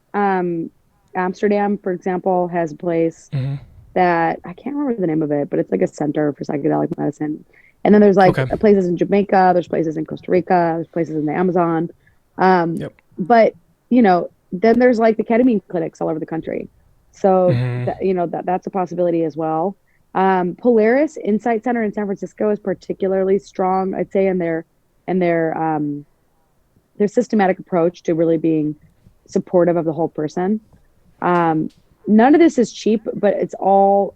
Speaker 2: Amsterdam, for example, has a place
Speaker 1: Hmm.
Speaker 2: that I can't remember the name of it, but it's like a center for psychedelic medicine. And then there's
Speaker 1: Okay.
Speaker 2: places in Jamaica, there's places in Costa Rica, there's places in the Amazon.
Speaker 1: Yep.
Speaker 2: But then there's the ketamine clinics all over the country. So
Speaker 1: Hmm.
Speaker 2: that's a possibility as well. Polaris Insight Center in San Francisco is particularly strong, I'd say, in their systematic approach to really being supportive of the whole person. None of this is cheap, but it's all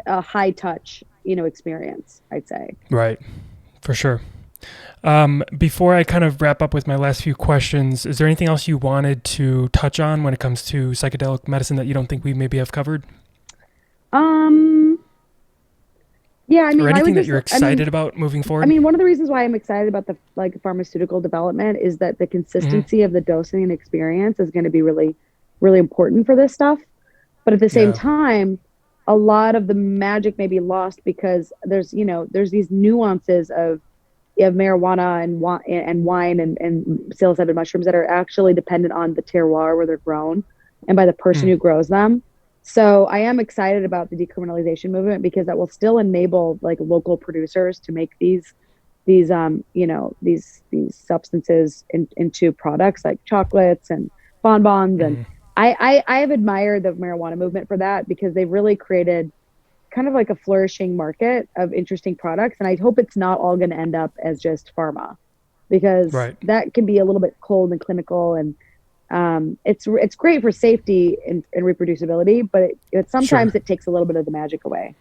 Speaker 2: a high touch, experience, I'd say.
Speaker 1: Right. For sure. Before I kind of wrap up with my last few questions, is there anything else you wanted to touch on when it comes to psychedelic medicine that you don't think we maybe have covered?
Speaker 2: Um, yeah, I
Speaker 1: Or
Speaker 2: mean,
Speaker 1: anything that you're excited about moving forward?
Speaker 2: one of the reasons why I'm excited about the pharmaceutical development is that the
Speaker 1: Hmm.
Speaker 2: consistency of the dosing and experience is going to be really, really important for this stuff. But at the same
Speaker 1: Yeah.
Speaker 2: time, a lot of the magic may be lost because there's these nuances of marijuana and wine and psilocybin mushrooms that are actually dependent on the terroir where they're grown and by the person
Speaker 1: Mm.
Speaker 2: who grows them. So I am excited about the decriminalization movement because that will still enable local producers to make these substances into products like chocolates and bonbons. And
Speaker 1: Mm.
Speaker 2: I have admired the marijuana movement for that because they've really created kind of like a flourishing market of interesting products. And I hope it's not all going to end up as just pharma because
Speaker 1: Right.
Speaker 2: that can be a little bit cold and clinical. And it's great for safety and reproducibility, but
Speaker 1: Sure.
Speaker 2: sometimes it takes a little bit of the magic away.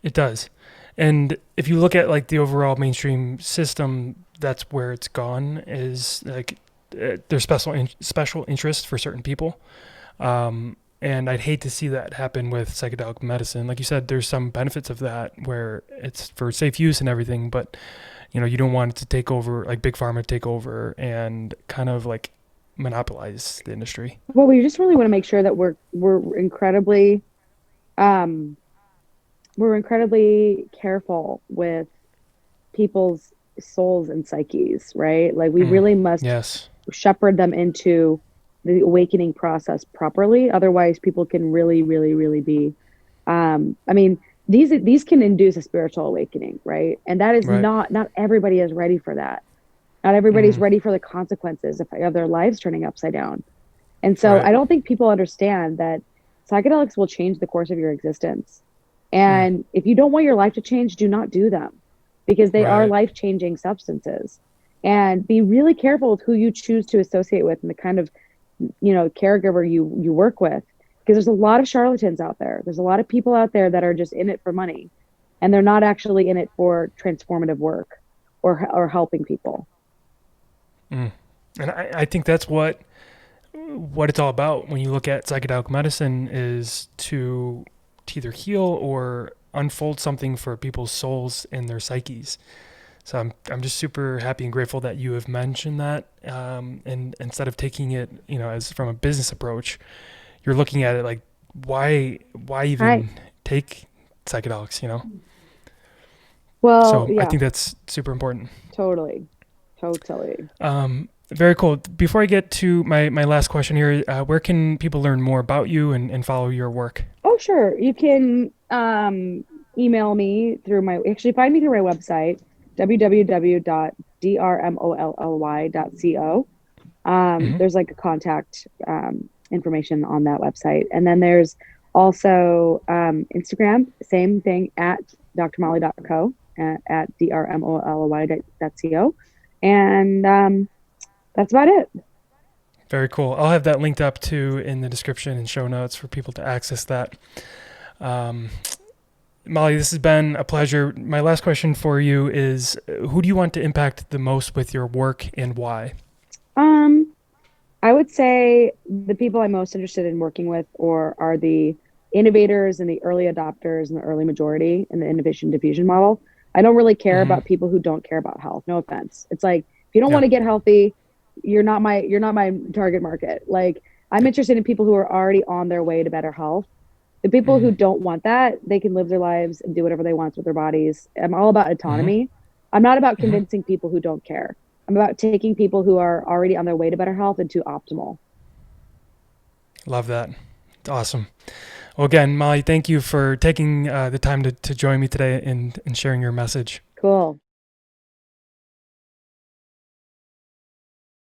Speaker 1: It does. And if you look at the overall mainstream system, that's where it's gone is there's special interest for certain people. And I'd hate to see that happen with psychedelic medicine. Like you said, there's some benefits of that where it's for safe use and everything, but you don't want it to take over, like big pharma take over and kind of monopolize the industry.
Speaker 2: Well, we just really want to make sure that um, we're incredibly careful with people's souls and psyches, right? We
Speaker 1: Mm.
Speaker 2: really must
Speaker 1: Yes.
Speaker 2: shepherd them into the awakening process properly. Otherwise, people can really, really, really be. I mean, these can induce a spiritual awakening, right? And that is
Speaker 1: Right.
Speaker 2: not everybody is ready for that. Not everybody's
Speaker 1: Mm.
Speaker 2: ready for the consequences of their lives turning upside down. And so
Speaker 1: Right.
Speaker 2: I don't think people understand that psychedelics will change the course of your existence.
Speaker 1: Mm.
Speaker 2: And if you don't want your life to change, do not do them because they are
Speaker 1: Right.
Speaker 2: life-changing substances. And be really careful with who you choose to associate with and the kind of caregiver you work with because there's a lot of charlatans out there. There's a lot of people out there that are just in it for money and they're not actually in it for transformative work. or helping people.
Speaker 1: Mm. And I think that's what it's all about when you look at psychedelic medicine is to either heal or unfold something for people's souls and their psyches. So I'm just super happy and grateful that you have mentioned that. And instead of taking it, as from a business approach, you're looking at it like, why even
Speaker 2: Right.
Speaker 1: take psychedelics,
Speaker 2: Well,
Speaker 1: So I
Speaker 2: yeah,
Speaker 1: think that's super important.
Speaker 2: totally.
Speaker 1: Very cool. Before I get to my last question here, where can people learn more about you and follow your work?
Speaker 2: Oh, sure. You can email me through actually find me through my website, www.drmolly.co.
Speaker 1: Hmm.
Speaker 2: There's like a contact information on that website. And then there's also Instagram, same thing at drmolly.co, at drmolly.co. And that's about it.
Speaker 1: Very cool. I'll have that linked up too in the description and show notes for people to access that. Um, Molly, this has been a pleasure. My last question for you is, who do you want to impact the most with your work and why?
Speaker 2: Um, I would say the people I'm most interested in working with or are the innovators and the early adopters and the early majority in the innovation diffusion model. I don't really care
Speaker 1: Hmm.
Speaker 2: about people who don't care about health. No offense. It's like if you don't want
Speaker 1: Yeah.
Speaker 2: to get healthy, you're not my target market. Like I'm
Speaker 1: Yep.
Speaker 2: interested in people who are already on their way to better health. The people
Speaker 1: Hmm.
Speaker 2: who don't want that, they can live their lives and do whatever they want with their bodies. I'm all about
Speaker 1: Hmm.
Speaker 2: autonomy. I'm not about
Speaker 1: Hmm.
Speaker 2: convincing people who don't care. I'm about taking people who are already on their way to better health into optimal.
Speaker 1: Love that. Awesome. Well, again, Molly, thank you for taking the time to join me today and sharing your message.
Speaker 2: Cool.